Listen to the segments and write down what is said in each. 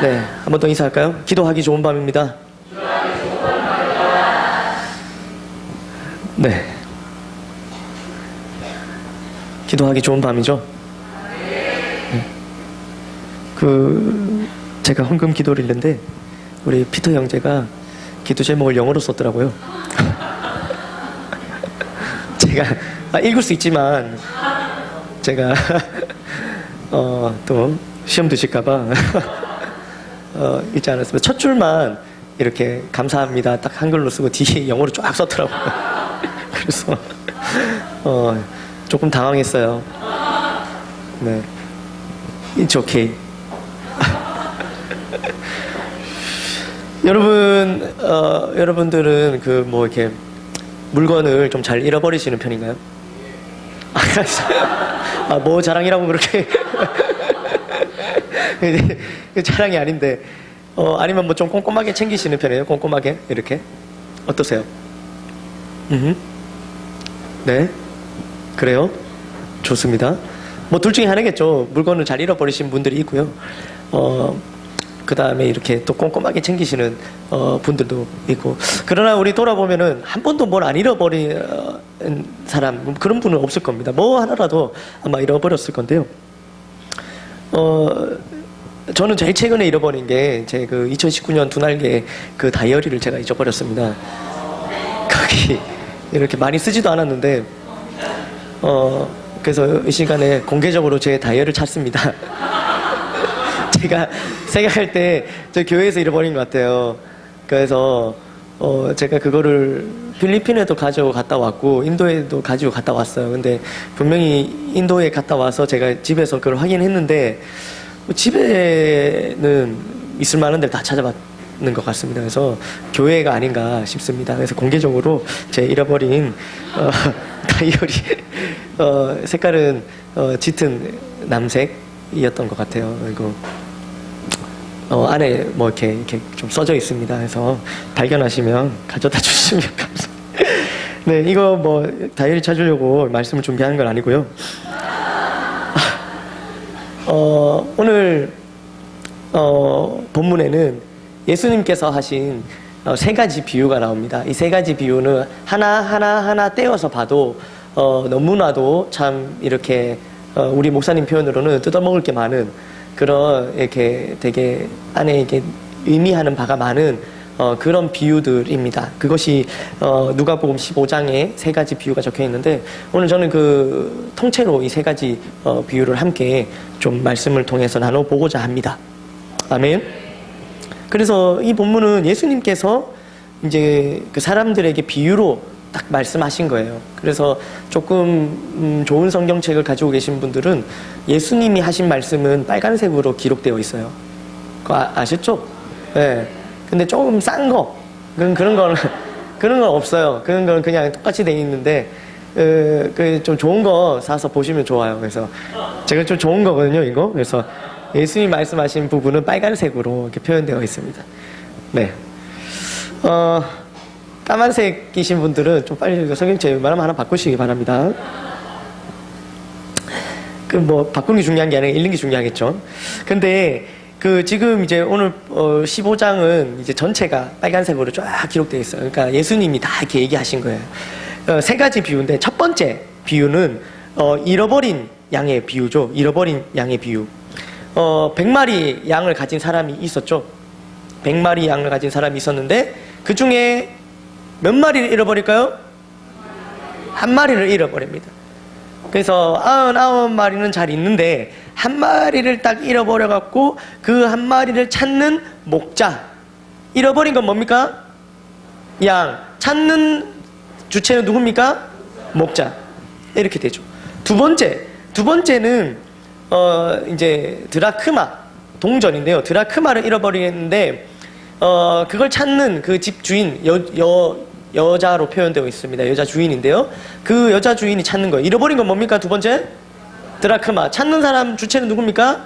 네, 한 번 더 인사할까요? 기도하기 좋은 밤입니다. 네, 기도하기 좋은 밤이죠. 네. 제가 헌금 기도를 읽는데 우리 피터 형제가 기도 제목을 영어로 썼더라고요. 제가 읽을 수 있지만 제가 또 시험 드실까봐 읽지 않았습니다. 첫 줄만 이렇게 감사합니다 딱 한글로 쓰고 뒤에 영어로 쫙 썼더라고요. 그래서 조금 당황했어요. 네, It's okay. 여러분들은 이렇게 물건을 좀 잘 잃어버리시는 편인가요? 뭐 자랑이라고 그렇게 자랑이 아닌데 아니면 뭐 좀 꼼꼼하게 챙기시는 편이에요? 꼼꼼하게 이렇게 어떠세요? 네, 그래요? 좋습니다. 뭐 둘 중에 하나겠죠. 물건을 잘 잃어버리신 분들이 있고요. 그 다음에 이렇게 또 꼼꼼하게 챙기시는 분들도 있고. 그러나 우리 돌아보면은 한 번도 뭘 안 잃어버린 사람, 그런 분은 없을 겁니다. 뭐 하나라도 아마 잃어버렸을 건데요. 저는 제일 최근에 잃어버린 게 제 2019년 두 날개 그 다이어리를 제가 잊어버렸습니다. 거기 이렇게 많이 쓰지도 않았는데 그래서 이 시간에 공개적으로 제 다이어리를 찾습니다. 제가 생각할 때 저 교회에서 잃어버린 것 같아요. 그래서 제가 그거를 필리핀에도 가지고 갔다 왔고 인도에도 가지고 갔다 왔어요. 근데 분명히 인도에 갔다 와서 제가 집에서 그걸 확인했는데 집에는 있을 만한 데를 다 찾아봤는 것 같습니다. 그래서 교회가 아닌가 싶습니다. 그래서 공개적으로 제 잃어버린 다이어리 색깔은 짙은 남색이었던 것 같아요. 그리고 안에 뭐 이렇게 좀 써져 있습니다. 그래서 발견하시면 가져다 주시면 감사합니다. 네, 이거 뭐 다이어리 찾으려고 말씀을 준비하는 건 아니고요. 오늘 본문에는 예수님께서 하신 세 가지 비유가 나옵니다. 이 세 가지 비유는 하나 떼어서 봐도 너무나도 참 이렇게 우리 목사님 표현으로는 뜯어먹을 게 많은 그런 이렇게 되게 안에 이렇게 의미하는 바가 많은 그런 비유들입니다. 그것이 누가복음 15장에 세 가지 비유가 적혀 있는데 오늘 저는 통째로 이 세 가지 비유를 함께 좀 말씀을 통해서 나눠보고자 합니다. 아멘. 그래서 이 본문은 예수님께서 이제 그 사람들에게 비유로 딱 말씀하신 거예요. 그래서 조금 좋은 성경책을 가지고 계신 분들은 예수님이 하신 말씀은 빨간색으로 기록되어 있어요. 그거 아셨죠? 네. 근데 조금 싼 거, 그런 건 없어요. 그런 건 그냥 똑같이 돼 있는데, 좀 좋은 거 사서 보시면 좋아요. 그래서 제가 좀 좋은 거거든요, 이거. 그래서 예수님 말씀하신 부분은 빨간색으로 이렇게 표현되어 있습니다. 네. 까만색이신 분들은 좀 빨리 성경책 웬만하면 하나 바꾸시기 바랍니다. 바꾸는 게 중요한 게 아니라 읽는 게 중요하겠죠. 근데 지금 이제 오늘 15장은 이제 전체가 빨간색으로 쫙 기록되어 있어요. 그러니까 예수님이 다 이렇게 얘기하신 거예요. 세 가지 비유인데 첫 번째 비유는 잃어버린 양의 비유죠. 잃어버린 양의 비유. 100마리 양을 가진 사람이 있었죠. 100마리 양을 가진 사람이 있었는데 그 중에 몇 마리를 잃어버릴까요? 한 마리를 잃어버립니다. 그래서 99마리는 잘 있는데 한 마리를 딱 잃어버려갖고 그 한 마리를 찾는 목자. 잃어버린 건 뭡니까? 양. 찾는 주체는 누굽니까? 목자. 이렇게 되죠. 두 번째는 이제 드라크마, 동전인데요. 드라크마를 잃어버리는데 그걸 찾는 그 집 주인, 여자로 표현되어 있습니다. 여자 주인인데요. 그 여자 주인이 찾는 거예요. 잃어버린 건 뭡니까? 두 번째? 드라크마. 찾는 사람 주체는 누굽니까?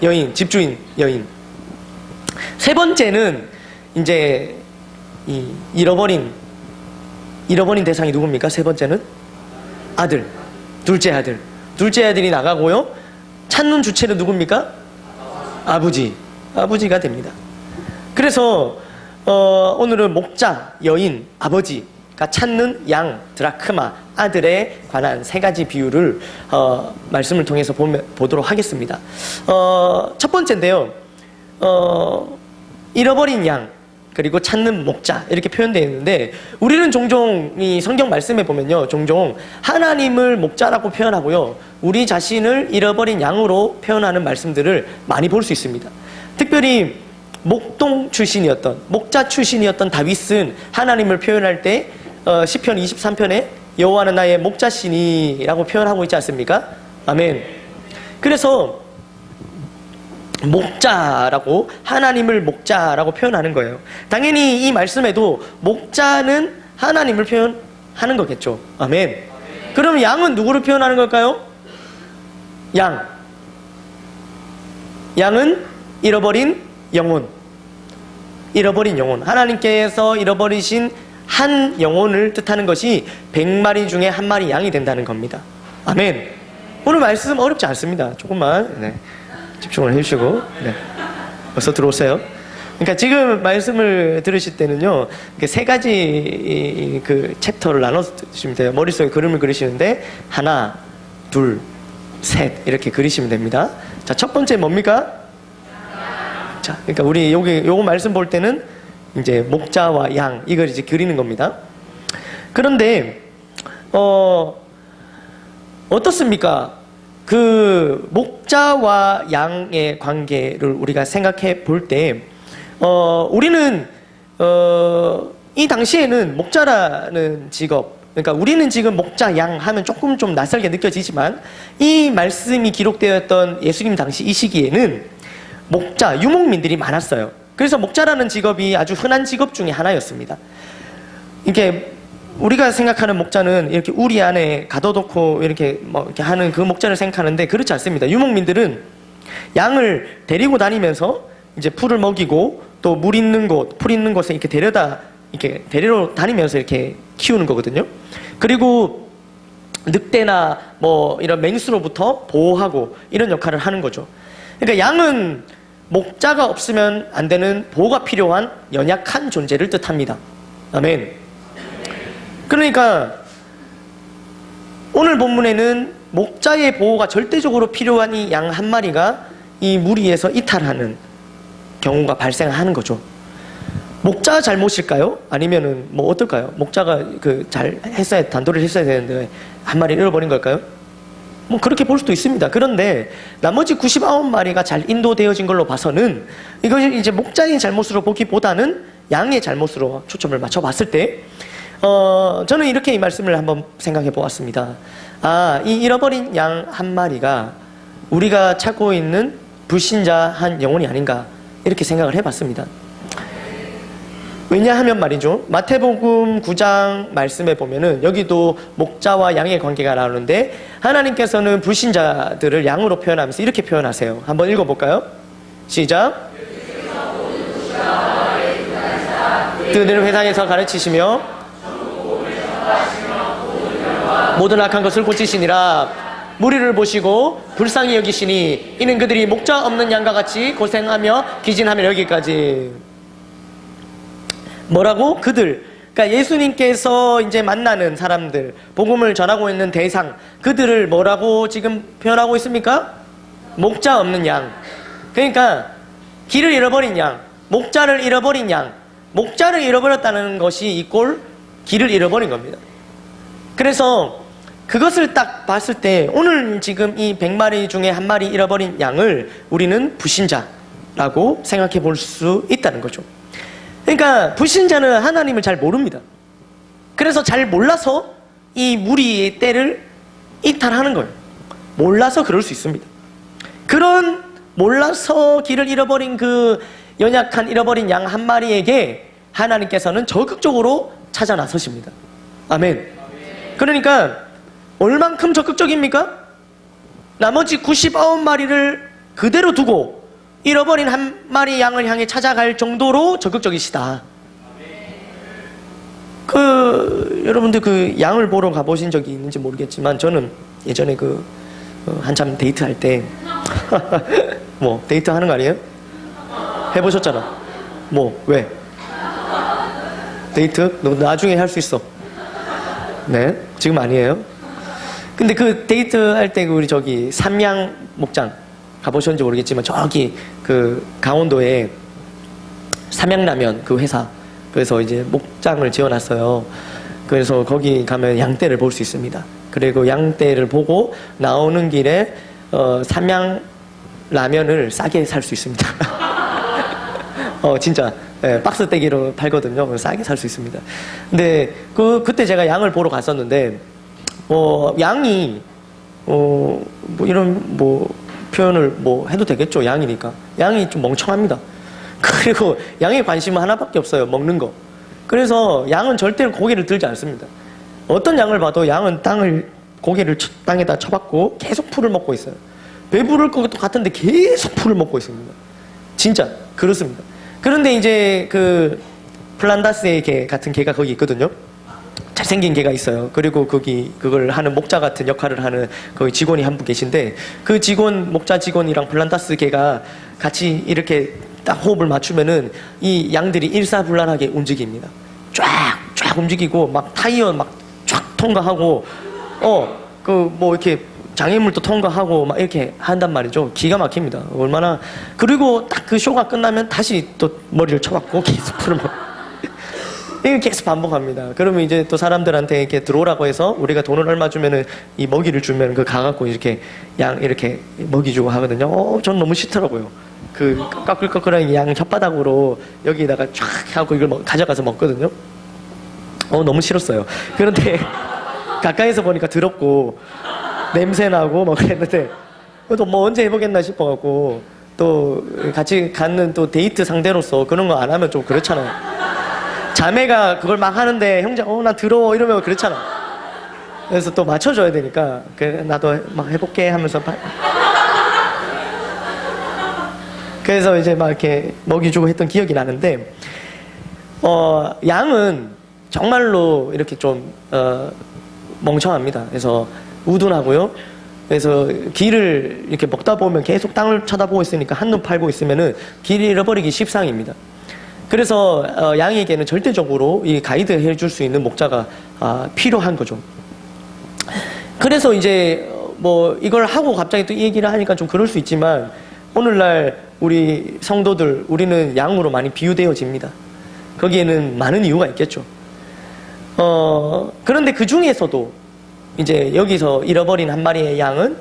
여인, 집주인, 여인. 세 번째는 이제 잃어버린 대상이 누굽니까? 세 번째는? 아들. 둘째 아들이 나가고요. 찾는 주체는 누굽니까? 아버지. 아버지가 됩니다. 그래서 오늘은 목자, 여인, 아버지가 찾는 양, 드라크마, 아들에 관한 세 가지 비유를 말씀을 통해서 보도록 하겠습니다. 첫 번째인데요. 잃어버린 양, 그리고 찾는 목자, 이렇게 표현되어 있는데, 우리는 종종 이 성경 말씀에 보면요, 종종 하나님을 목자라고 표현하고요, 우리 자신을 잃어버린 양으로 표현하는 말씀들을 많이 볼 수 있습니다. 특별히 목동 출신이었던, 목자 출신이었던 다윗은 하나님을 표현할 때 시편 23편에 여호와는 나의 목자시니라고 표현하고 있지 않습니까? 아멘. 그래서 목자라고, 하나님을 목자라고 표현하는 거예요. 당연히 이 말씀에도 목자는 하나님을 표현하는 거겠죠. 아멘. 그러면 양은 누구를 표현하는 걸까요? 양은 잃어버린 영혼. 잃어버린 영혼. 하나님께서 잃어버리신 한 영혼을 뜻하는 것이 100마리 중에 한 마리 양이 된다는 겁니다. 아멘. 오늘 말씀 어렵지 않습니다. 조금만 집중을 해주시고 어서 들어오세요. 그러니까 지금 말씀을 들으실 때는요, 세 가지 그 챕터를 나눠서 드시면 돼요. 머릿속에 그림을 그리시는데 하나, 둘, 셋 이렇게 그리시면 됩니다. 자, 첫 번째 뭡니까? 자, 그러니까 우리 요거 말씀 볼 때는 이제 목자와 양, 이걸 이제 그리는 겁니다. 그런데 어떻습니까? 그 목자와 양의 관계를 우리가 생각해 볼 때, 우리는 이 당시에는 목자라는 직업, 그러니까 우리는 지금 목자, 양 하면 조금 좀 낯설게 느껴지지만, 이 말씀이 기록되었던 예수님 당시 이 시기에는 목자, 유목민들이 많았어요. 그래서 목자라는 직업이 아주 흔한 직업 중에 하나였습니다. 이게 우리가 생각하는 목자는 이렇게 우리 안에 가둬놓고 이렇게 이렇게 하는 그 목자를 생각하는데, 그렇지 않습니다. 유목민들은 양을 데리고 다니면서 이제 풀을 먹이고 또 물 있는 곳, 풀 있는 곳에 이렇게 데리러 다니면서 이렇게 키우는 거거든요. 그리고 늑대나 이런 맹수로부터 보호하고 이런 역할을 하는 거죠. 그러니까 양은 목자가 없으면 안 되는 보호가 필요한 연약한 존재를 뜻합니다. 아멘. 그러니까 오늘 본문에는 목자의 보호가 절대적으로 필요한 이 양 한 마리가 이 무리에서 이탈하는 경우가 발생하는 거죠. 목자 잘못일까요? 아니면은 어떨까요? 목자가 단도를 했어야 되는데 한 마리 잃어버린 걸까요? 그렇게 볼 수도 있습니다. 그런데 나머지 99마리가 잘 인도되어진 걸로 봐서는 이것이 이제 목자의 잘못으로 보기보다는 양의 잘못으로 초점을 맞춰봤을 때, 저는 이렇게 이 말씀을 한번 생각해 보았습니다. 이 잃어버린 양 한 마리가 우리가 찾고 있는 불신자 한 영혼이 아닌가, 이렇게 생각을 해봤습니다. 왜냐하면 말이죠, 마태복음 9장 말씀에 보면은 여기도 목자와 양의 관계가 나오는데, 하나님께서는 불신자들을 양으로 표현하면서 이렇게 표현하세요. 한번 읽어볼까요? 시작. 그들은 회당에서 가르치시며 모든 악한 것을 고치시니라. 무리를 보시고 불쌍히 여기시니 이는 그들이 목자 없는 양과 같이 고생하며 기진하며. 여기까지 뭐라고? 그들, 그러니까 예수님께서 이제 만나는 사람들, 복음을 전하고 있는 대상, 그들을 뭐라고 지금 표현하고 있습니까? 목자 없는 양. 그러니까 길을 잃어버린 양, 목자를 잃어버린 양, 목자를 잃어버렸다는 것이 이꼴 길을 잃어버린 겁니다. 그래서 그것을 딱 봤을 때 오늘 지금 이 100마리 중에 한 마리 잃어버린 양을 우리는 불신자라고 생각해 볼 수 있다는 거죠. 그러니까 불신자는 하나님을 잘 모릅니다. 그래서 잘 몰라서 이 무리의 때를 이탈하는 거예요. 몰라서 그럴 수 있습니다. 그런 몰라서 길을 잃어버린 그 연약한 잃어버린 양 한 마리에게 하나님께서는 적극적으로 찾아 나서십니다. 아멘. 그러니까 얼만큼 적극적입니까? 나머지 99마리를 그대로 두고 잃어버린 한 마리 양을 향해 찾아갈 정도로 적극적이시다. 여러분들 그 양을 보러 가보신 적이 있는지 모르겠지만, 저는 예전에 한참 데이트할 때 데이트 하는 거 아니에요? 해보셨잖아. 뭐 왜? 데이트? 너 나중에 할 수 있어. 네, 지금 아니에요. 근데 그 데이트 할 때 우리 저기 삼양 목장 가보셨는지 모르겠지만 저기 그 강원도에 삼양라면 그 회사, 그래서 이제 목장을 지어놨어요. 그래서 거기 가면 양떼를 볼 수 있습니다. 그리고 양떼를 보고 나오는 길에 삼양 라면을 싸게 살 수 있습니다. 진짜 네, 박스 떼기로 팔거든요. 싸게 살 수 있습니다. 근데 그때 제가 양을 보러 갔었는데 양이 뭐 이런 뭐 표현을 뭐 해도 되겠죠. 양이니까 양이 좀 멍청합니다. 그리고 양의 관심은 하나밖에 없어요. 먹는 거. 그래서 양은 절대로 고개를 들지 않습니다. 어떤 양을 봐도 양은 고개를 땅에다 쳐박고 계속 풀을 먹고 있어요. 배부를 것 같은데 계속 풀을 먹고 있습니다. 진짜 그렇습니다. 그런데 이제 그 플란다스의 개 같은 개가 거기 있거든요. 잘생긴 개가 있어요. 그리고 그걸 하는 목자 같은 역할을 하는 거기 직원이 한 분 계신데, 그 목자 직원이랑 플란다스 개가 같이 이렇게 딱 호흡을 맞추면은 이 양들이 일사불란하게 움직입니다. 쫙 움직이고 막 타이어 막 쫙 통과하고 뭐 이렇게 장애물도 통과하고 막 이렇게 한단 말이죠. 기가 막힙니다. 얼마나. 그리고 딱 그 쇼가 끝나면 다시 또 머리를 쳐박고 계속 풀을 먹고 이게 계속 반복합니다. 그러면 이제 또 사람들한테 이렇게 들어오라고 해서 우리가 돈을 얼마 주면은 이 먹이를 주면 그 가갖고 이렇게 양 이렇게 먹이 주고 하거든요. 전 너무 싫더라고요. 그 까끌까끌한 양 혓바닥으로 여기다가 쫙 하고 이걸 가져가서 먹거든요. 너무 싫었어요. 그런데 가까이서 보니까 더럽고 냄새나고 막 그랬는데 또 뭐 언제 해보겠나 싶어갖고, 또 같이 가는 또 데이트 상대로서 그런 거 안 하면 좀 그렇잖아요. 자매가 그걸 막 하는데 형제 나 더러워 이러면 그렇잖아. 그래서 또 맞춰줘야 되니까 나도 막 해볼게 하면서 그래서 이제 막 이렇게 먹이 주고 했던 기억이 나는데, 양은 정말로 이렇게 좀 멍청합니다. 그래서 우둔하고요. 그래서 길을 이렇게 먹다 보면 계속 땅을 쳐다보고 있으니까 한눈 팔고 있으면은 길을 잃어버리기 십상입니다. 그래서 양에게는 절대적으로 이 가이드 해줄 수 있는 목자가 필요한 거죠. 그래서 이제 뭐 이걸 하고 갑자기 또 이 얘기를 하니까 좀 그럴 수 있지만, 오늘날 우리 성도들, 우리는 양으로 많이 비유되어집니다. 거기에는 많은 이유가 있겠죠. 그런데 그 중에서도 이제 여기서 잃어버린 한 마리의 양은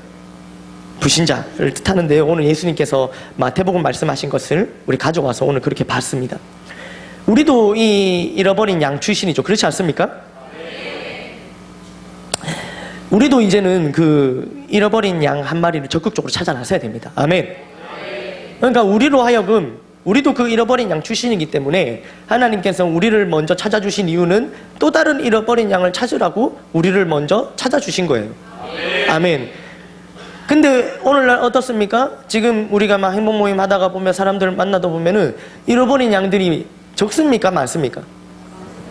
불신자를 뜻하는데요. 오늘 예수님께서 마태복음 말씀하신 것을 우리 가져와서 오늘 그렇게 봤습니다. 우리도 이 잃어버린 양 출신이죠. 그렇지 않습니까? 우리도 이제는 그 잃어버린 양 한 마리를 적극적으로 찾아 나서야 됩니다. 아멘. 그러니까 우리로 하여금, 우리도 그 잃어버린 양 출신이기 때문에 하나님께서 우리를 먼저 찾아주신 이유는 또 다른 잃어버린 양을 찾으라고 우리를 먼저 찾아주신 거예요. 아멘. 근데 오늘날 어떻습니까? 지금 우리가 막 행복 모임 하다가 보면 사람들 만나다 보면은 잃어버린 양들이 적습니까? 많습니까?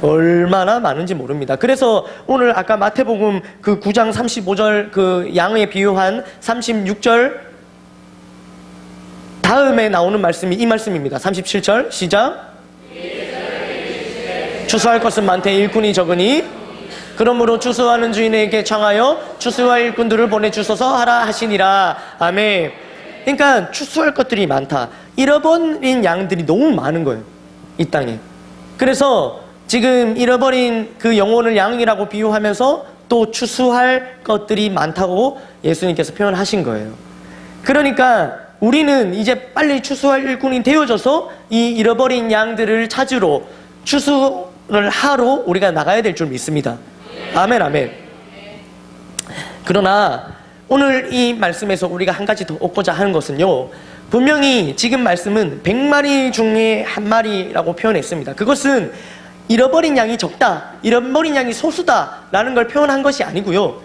얼마나 많은지 모릅니다. 그래서 오늘 아까 마태복음 그 9장 35절 그 양에 비유한 36절 다음에 나오는 말씀이 이 말씀입니다. 37절 시작. 추수할 것은 많되 일꾼이 적으니 그러므로 추수하는 주인에게 청하여 추수할 일꾼들을 보내주소서 하라 하시니라. 아멘. 그러니까 추수할 것들이 많다. 잃어버린 양들이 너무 많은 거예요, 이 땅에. 그래서 지금 잃어버린 그 영혼을 양이라고 비유하면서 또 추수할 것들이 많다고 예수님께서 표현하신 거예요. 그러니까 우리는 이제 빨리 추수할 일꾼이 되어져서 이 잃어버린 양들을 찾으러, 추수를 하러 우리가 나가야 될 줄 믿습니다. 아멘, 아멘. 그러나 오늘 이 말씀에서 우리가 한 가지 더 얻고자 하는 것은요, 분명히 지금 말씀은 100마리 중에 한 마리라고 표현했습니다. 그것은 잃어버린 양이 적다, 잃어버린 양이 소수다 라는 걸 표현한 것이 아니고요,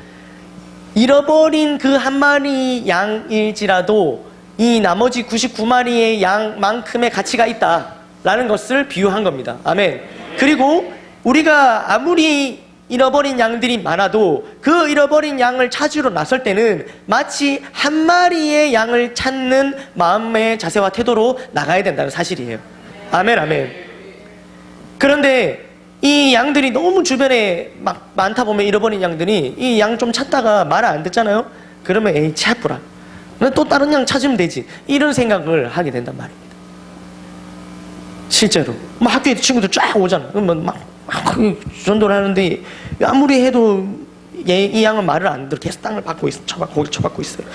잃어버린 그 한 마리 양일지라도 이 나머지 99마리의 양만큼의 가치가 있다라는 것을 비유한 겁니다. 아멘. 그리고 우리가 아무리 잃어버린 양들이 많아도 그 잃어버린 양을 찾으러 나설 때는 마치 한 마리의 양을 찾는 마음의 자세와 태도로 나가야 된다는 사실이에요. 아멘, 아멘. 그런데 이 양들이 너무 주변에 막 많다 보면 잃어버린 양들이 이 양 좀 찾다가 말 안 듣잖아요? 그러면 에이, 차프라. 또 다른 양 찾으면 되지. 이런 생각을 하게 된단 말입니다. 실제로. 뭐 학교에 친구들 쫙 오잖아. 그러면 막 전도를 하는데 아무리 해도 이 양은 말을 안 들어. 계속 땅을 밟고 있어. 고기를 쳐박고 있어요.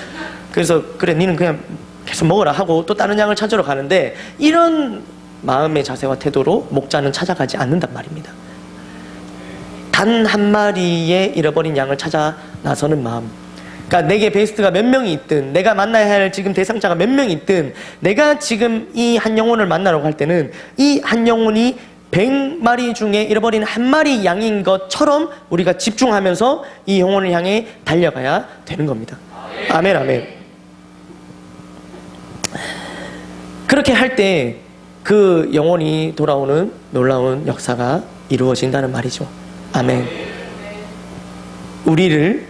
그래서 그래, 니는 그냥 계속 먹으라 하고 또 다른 양을 찾으러 가는데 이런 마음의 자세와 태도로 목자는 찾아가지 않는단 말입니다. 단 한 마리의 잃어버린 양을 찾아 나서는 마음. 그러니까 내게 베스트가 몇 명이 있든, 내가 만나야 할 지금 대상자가 몇 명이 있든, 내가 지금 이 한 영혼을 만나러 갈 때는 이 한 영혼이 100마리 중에 잃어버린 한 마리 양인 것처럼 우리가 집중하면서 이 영혼을 향해 달려가야 되는 겁니다. 아멘, 아멘. 그렇게 할 때 그 영혼이 돌아오는 놀라운 역사가 이루어진다는 말이죠. 아멘. 우리를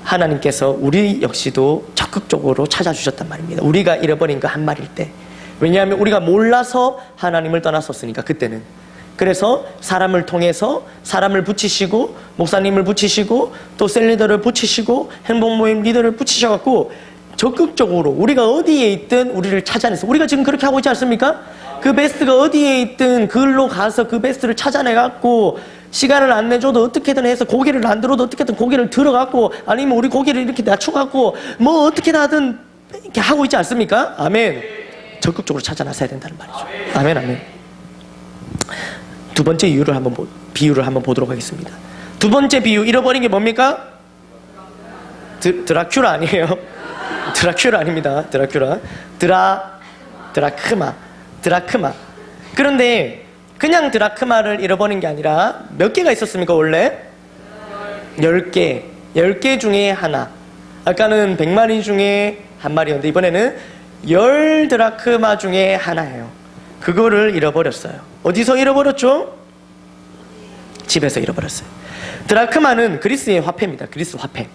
하나님께서 우리 역시도 적극적으로 찾아주셨단 말입니다. 우리가 잃어버린 그 한 마리일 때. 왜냐하면 우리가 몰라서 하나님을 떠났었으니까, 그때는. 그래서 사람을 통해서 사람을 붙이시고, 목사님을 붙이시고, 또 셀리더를 붙이시고, 행복모임 리더를 붙이셔갖고 적극적으로 우리가 어디에 있든 우리를 찾아내서, 우리가 지금 그렇게 하고 있지 않습니까? 그 베스트가 어디에 있든 그걸로 가서 그 베스트를 찾아내갖고, 시간을 안 내줘도 어떻게든 해서 고개를 안 들어도 어떻게든 고개를 들어갖고, 아니면 우리 고개를 이렇게 낮춰갖고 뭐 어떻게든 하든 이렇게 하고 있지 않습니까? 아멘. 적극적으로 찾아 나서야 된다는 말이죠. 아멘, 아멘. 두 번째 비유를 한번 보도록 하겠습니다. 두 번째 비유, 잃어버린 게 뭡니까? 드라큘라 아니에요. 드라큘라 아닙니다. 드라크마. 그런데 그냥 드라크마를 잃어버린 게 아니라 몇 개가 있었습니까, 원래? 10개. 10개 중에 하나. 아까는 100마리 중에 한 마리였는데 이번에는 10드라크마 중에 하나예요. 그거를 잃어버렸어요. 어디서 잃어버렸죠? 집에서 잃어버렸어요. 드라크마는 그리스의 화폐입니다. 그리스 화폐.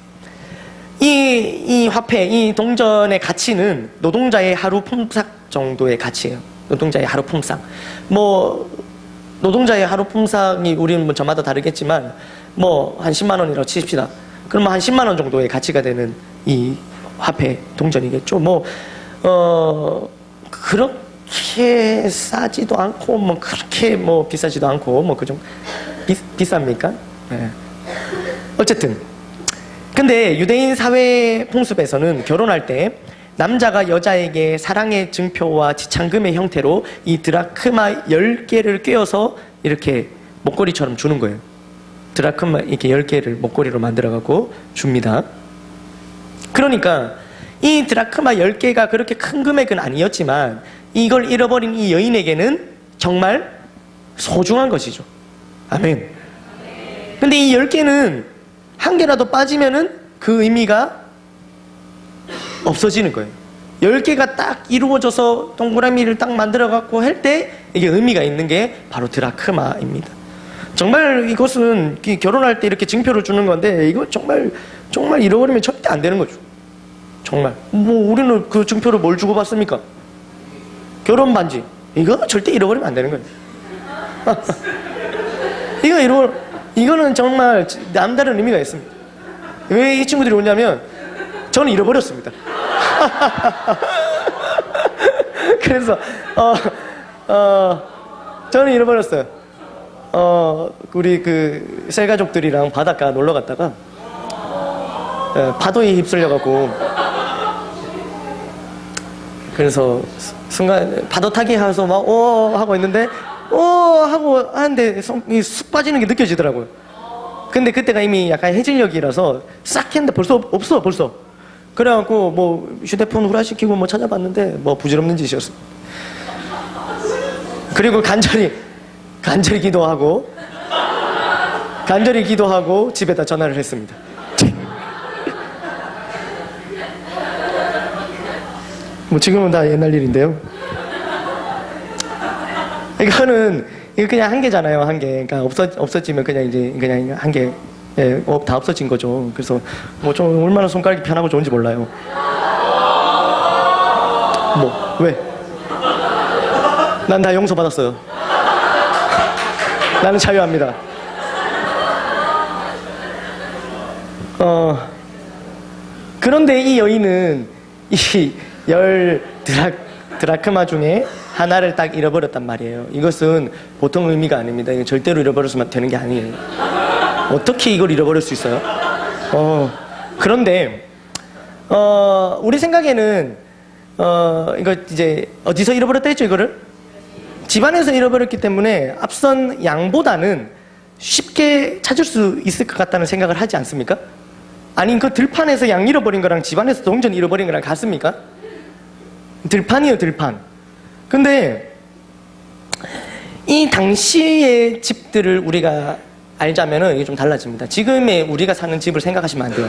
이 화폐, 이 동전의 가치는 노동자의 하루 품삯 정도의 가치예요. 노동자의 하루 품삯. 노동자의 하루 품삯이 우리는 뭐 저마다 다르겠지만, 한 10만 원이라고 치십시다. 그러면 한 10만 원 정도의 가치가 되는 이 화폐, 동전이겠죠. 그렇게 싸지도 않고, 그렇게 비싸지도 않고, 그 정도. 비쌉니까? 네. 어쨌든. 근데 유대인 사회 풍습에서는 결혼할 때 남자가 여자에게 사랑의 증표와 지참금의 형태로 이 드라크마 10개를 꿰어서 이렇게 목걸이처럼 주는 거예요. 드라크마 이렇게 10개를 목걸이로 만들어갖고 줍니다. 그러니까 이 드라크마 10개가 그렇게 큰 금액은 아니었지만 이걸 잃어버린 이 여인에게는 정말 소중한 것이죠. 아멘. 근데 이 10개는 한 개라도 빠지면은 그 의미가 없어지는 거예요. 10개가 딱 이루어져서 동그라미를 딱 만들어갖고 할 때 이게 의미가 있는 게 바로 드라크마입니다. 정말 이것은 결혼할 때 이렇게 증표를 주는 건데 이거 정말 잃어버리면 절대 안 되는 거죠. 정말. 우리는 그 증표를 뭘 주고 받습니까? 결혼 반지. 이거 절대 잃어버리면 안 되는 거예요. 이거는 정말 남다른 의미가 있습니다. 왜 이 친구들이 오냐면 저는 잃어버렸습니다. 그래서 저는 잃어버렸어요. 우리 그 셀가족들이랑 바닷가 놀러 갔다가 파도에 휩쓸려갖고, 그래서 순간 파도 타기 해서 막 하고 있는데 하고 하는데 쑥 빠지는 게 느껴지더라고요. 근데 그때가 이미 약간 해질녘이라서 싹 했는데 벌써 없어. 그래갖고 휴대폰 후라시키고 찾아봤는데 부질없는 짓이었어. 그리고 간절히 기도하고 집에다 전화를 했습니다. 지금은 다 옛날 일인데요. 이거는 이거 그냥 한 개잖아요, 한 개. 그러니까 없어지면 그냥 이제 그냥 한 개, 예, 다 없어진 거죠. 그래서 뭐 좀 얼마나 손가락이 편하고 좋은지 몰라요. 뭐 왜? 난 다 용서받았어요. 나는 자유합니다. 그런데 이 여인은 이 드라크마 중에 하나를 딱 잃어버렸단 말이에요. 이것은 보통 의미가 아닙니다. 이거 절대로 잃어버려서만 되는 게 아니에요. 어떻게 이걸 잃어버릴 수 있어요? 그런데 우리 생각에는 이거 이제 어디서 잃어버렸다 했죠, 이거를? 집안에서 잃어버렸기 때문에 앞선 양보다는 쉽게 찾을 수 있을 것 같다는 생각을 하지 않습니까? 아니, 그 들판에서 양 잃어버린 거랑 집안에서 동전 잃어버린 거랑 같습니까? 들판이에요, 들판. 근데 이 당시의 집들을 우리가 알자면은 이게 좀 달라집니다. 지금의 우리가 사는 집을 생각하시면 안 돼요.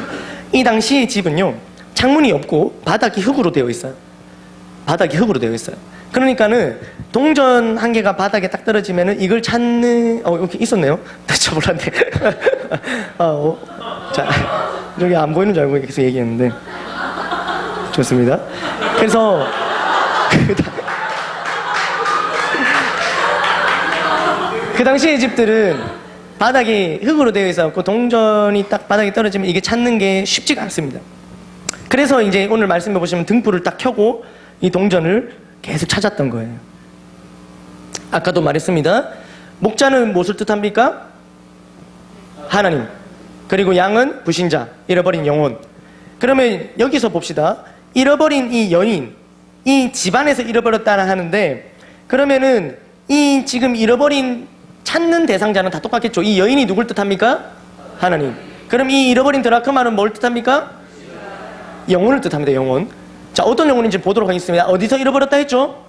이 당시의 집은요, 창문이 없고 바닥이 흙으로 되어 있어요. 바닥이 흙으로 되어 있어요. 그러니까는 동전 한 개가 바닥에 딱 떨어지면은 이걸 찾는, 여기 있었네요? 저 몰랐네. 자, 여기 안 보이는 줄 알고 계속 얘기했는데. 좋습니다. 그래서, 그 당시의 집들은 바닥이 흙으로 되어 있었고 동전이 딱 바닥에 떨어지면 이게 찾는 게 쉽지가 않습니다. 그래서 이제 오늘 말씀해 보시면 등불을 딱 켜고 이 동전을 계속 찾았던 거예요. 아까도 말했습니다. 목자는 무엇을 뜻합니까? 하나님. 그리고 양은 불신자, 잃어버린 영혼. 그러면 여기서 봅시다. 잃어버린 이 여인, 이 집안에서 잃어버렸다 하는데, 그러면은 이 지금 잃어버린 찾는 대상자는 다 똑같겠죠. 이 여인이 누굴 뜻합니까? 하나님. 그럼 이 잃어버린 드라크마는 뭘 뜻합니까? 영혼을 뜻합니다. 영혼. 자, 어떤 영혼인지 보도록 하겠습니다. 어디서 잃어버렸다 했죠?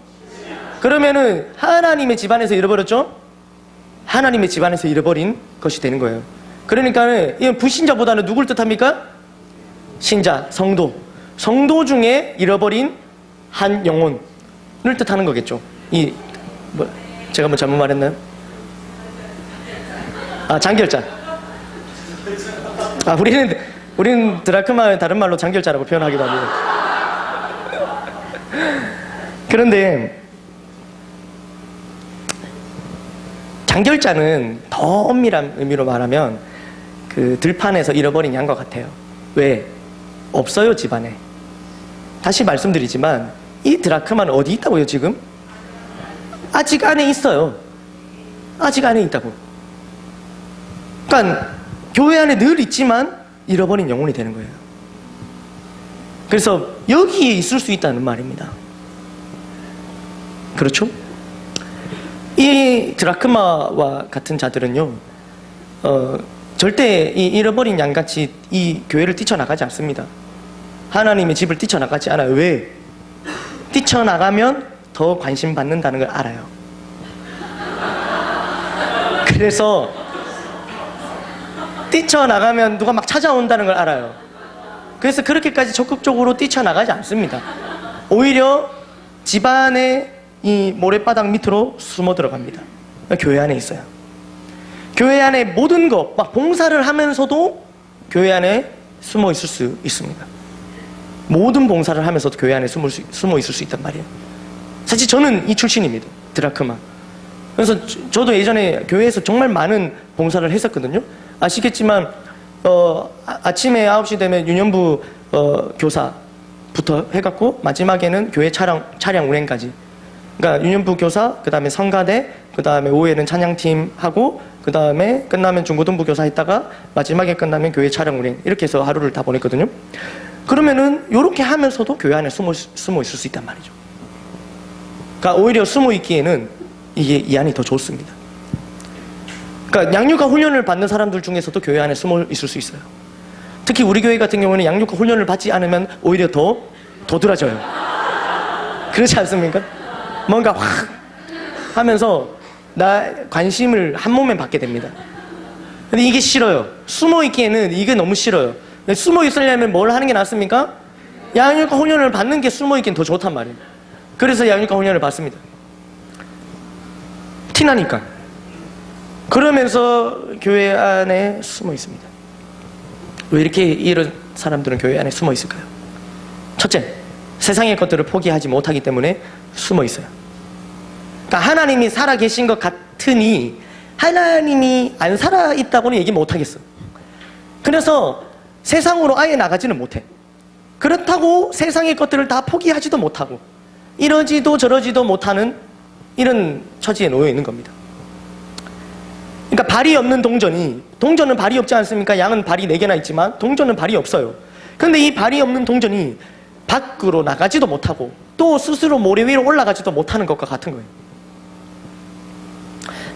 그러면은 하나님의 집안에서 잃어버렸죠? 하나님의 집안에서 잃어버린 것이 되는 거예요. 그러니까는 이건 불신자보다는 누굴 뜻합니까? 신자, 성도. 성도 중에 잃어버린 한 영혼을 뜻하는 거겠죠. 제가 뭐 잘못 말했나요? 장결자. 우리는 드라크마의 다른 말로 장결자라고 표현하기도 합니다. 그런데 장결자는 더 엄밀한 의미로 말하면 그 들판에서 잃어버린 양과 같아요. 왜? 없어요, 집안에. 다시 말씀드리지만 이 드라크마는 어디 있다고요, 지금? 아직 안에 있어요. 아직 안에 있다고. 그러니까 교회 안에 늘 있지만 잃어버린 영혼이 되는 거예요. 그래서 여기에 있을 수 있다는 말입니다. 그렇죠? 이 드라크마와 같은 자들은요, 절대 이 잃어버린 양같이 이 교회를 뛰쳐나가지 않습니다. 하나님의 집을 뛰쳐나가지 않아요. 왜? 뛰쳐나가면 더 관심 받는다는 걸 알아요. 그래서 뛰쳐나가면 누가 막 찾아온다는 걸 알아요. 그래서 그렇게까지 적극적으로 뛰쳐나가지 않습니다. 오히려 집안의 이 모래바닥 밑으로 숨어 들어갑니다. 교회 안에 있어요. 교회 안에 모든 것, 막 봉사를 하면서도 교회 안에 숨어 있을 수 있습니다. 모든 봉사를 하면서도 교회 안에 숨어 있을 수 있단 말이에요. 사실 저는 이 출신입니다. 드라크마. 그래서 저도 예전에 교회에서 정말 많은 봉사를 했었거든요. 아시겠지만 아침에 9시 되면 유년부 교사부터 해갖고 마지막에는 교회 차량 운행까지. 그러니까 유년부 교사, 그 다음에 성가대, 그 다음에 오후에는 찬양팀 하고, 그 다음에 끝나면 중고등부 교사 했다가 마지막에 끝나면 교회 차량 운행, 이렇게 해서 하루를 다 보냈거든요. 그러면은 이렇게 하면서도 교회 안에 숨어 있을 수 있단 말이죠. 그러니까 오히려 숨어 있기에는 이게 이 안이 더 좋습니다. 그러니까 양육과 훈련을 받는 사람들 중에서도 교회 안에 숨어 있을 수 있어요. 특히 우리 교회 같은 경우는 양육과 훈련을 받지 않으면 오히려 더 도드라져요. 그렇지 않습니까? 뭔가 확 하면서 관심을 한 몸에 받게 됩니다. 근데 이게 싫어요. 숨어 있기에는 이게 너무 싫어요. 숨어 있으려면 뭘 하는 게 낫습니까? 양육과 훈련을 받는 게 숨어 있기엔 더 좋단 말이에요. 그래서 양육과 훈련을 받습니다. 티나니까. 그러면서 교회 안에 숨어 있습니다. 왜 이렇게 이런 사람들은 교회 안에 숨어 있을까요? 첫째, 세상의 것들을 포기하지 못하기 때문에 숨어 있어요. 그러니까 하나님이 살아계신 것 같으니 하나님이 안 살아있다고는 얘기 못하겠어. 그래서 세상으로 아예 나가지는 못해. 그렇다고 세상의 것들을 다 포기하지도 못하고 이러지도 저러지도 못하는 이런 처지에 놓여 있는 겁니다. 그러니까 발이 없는 동전은 발이 없지 않습니까? 양은 발이 4개나 있지만 동전은 발이 없어요. 그런데 이 발이 없는 동전이 밖으로 나가지도 못하고 또 스스로 모래 위로 올라가지도 못하는 것과 같은 거예요.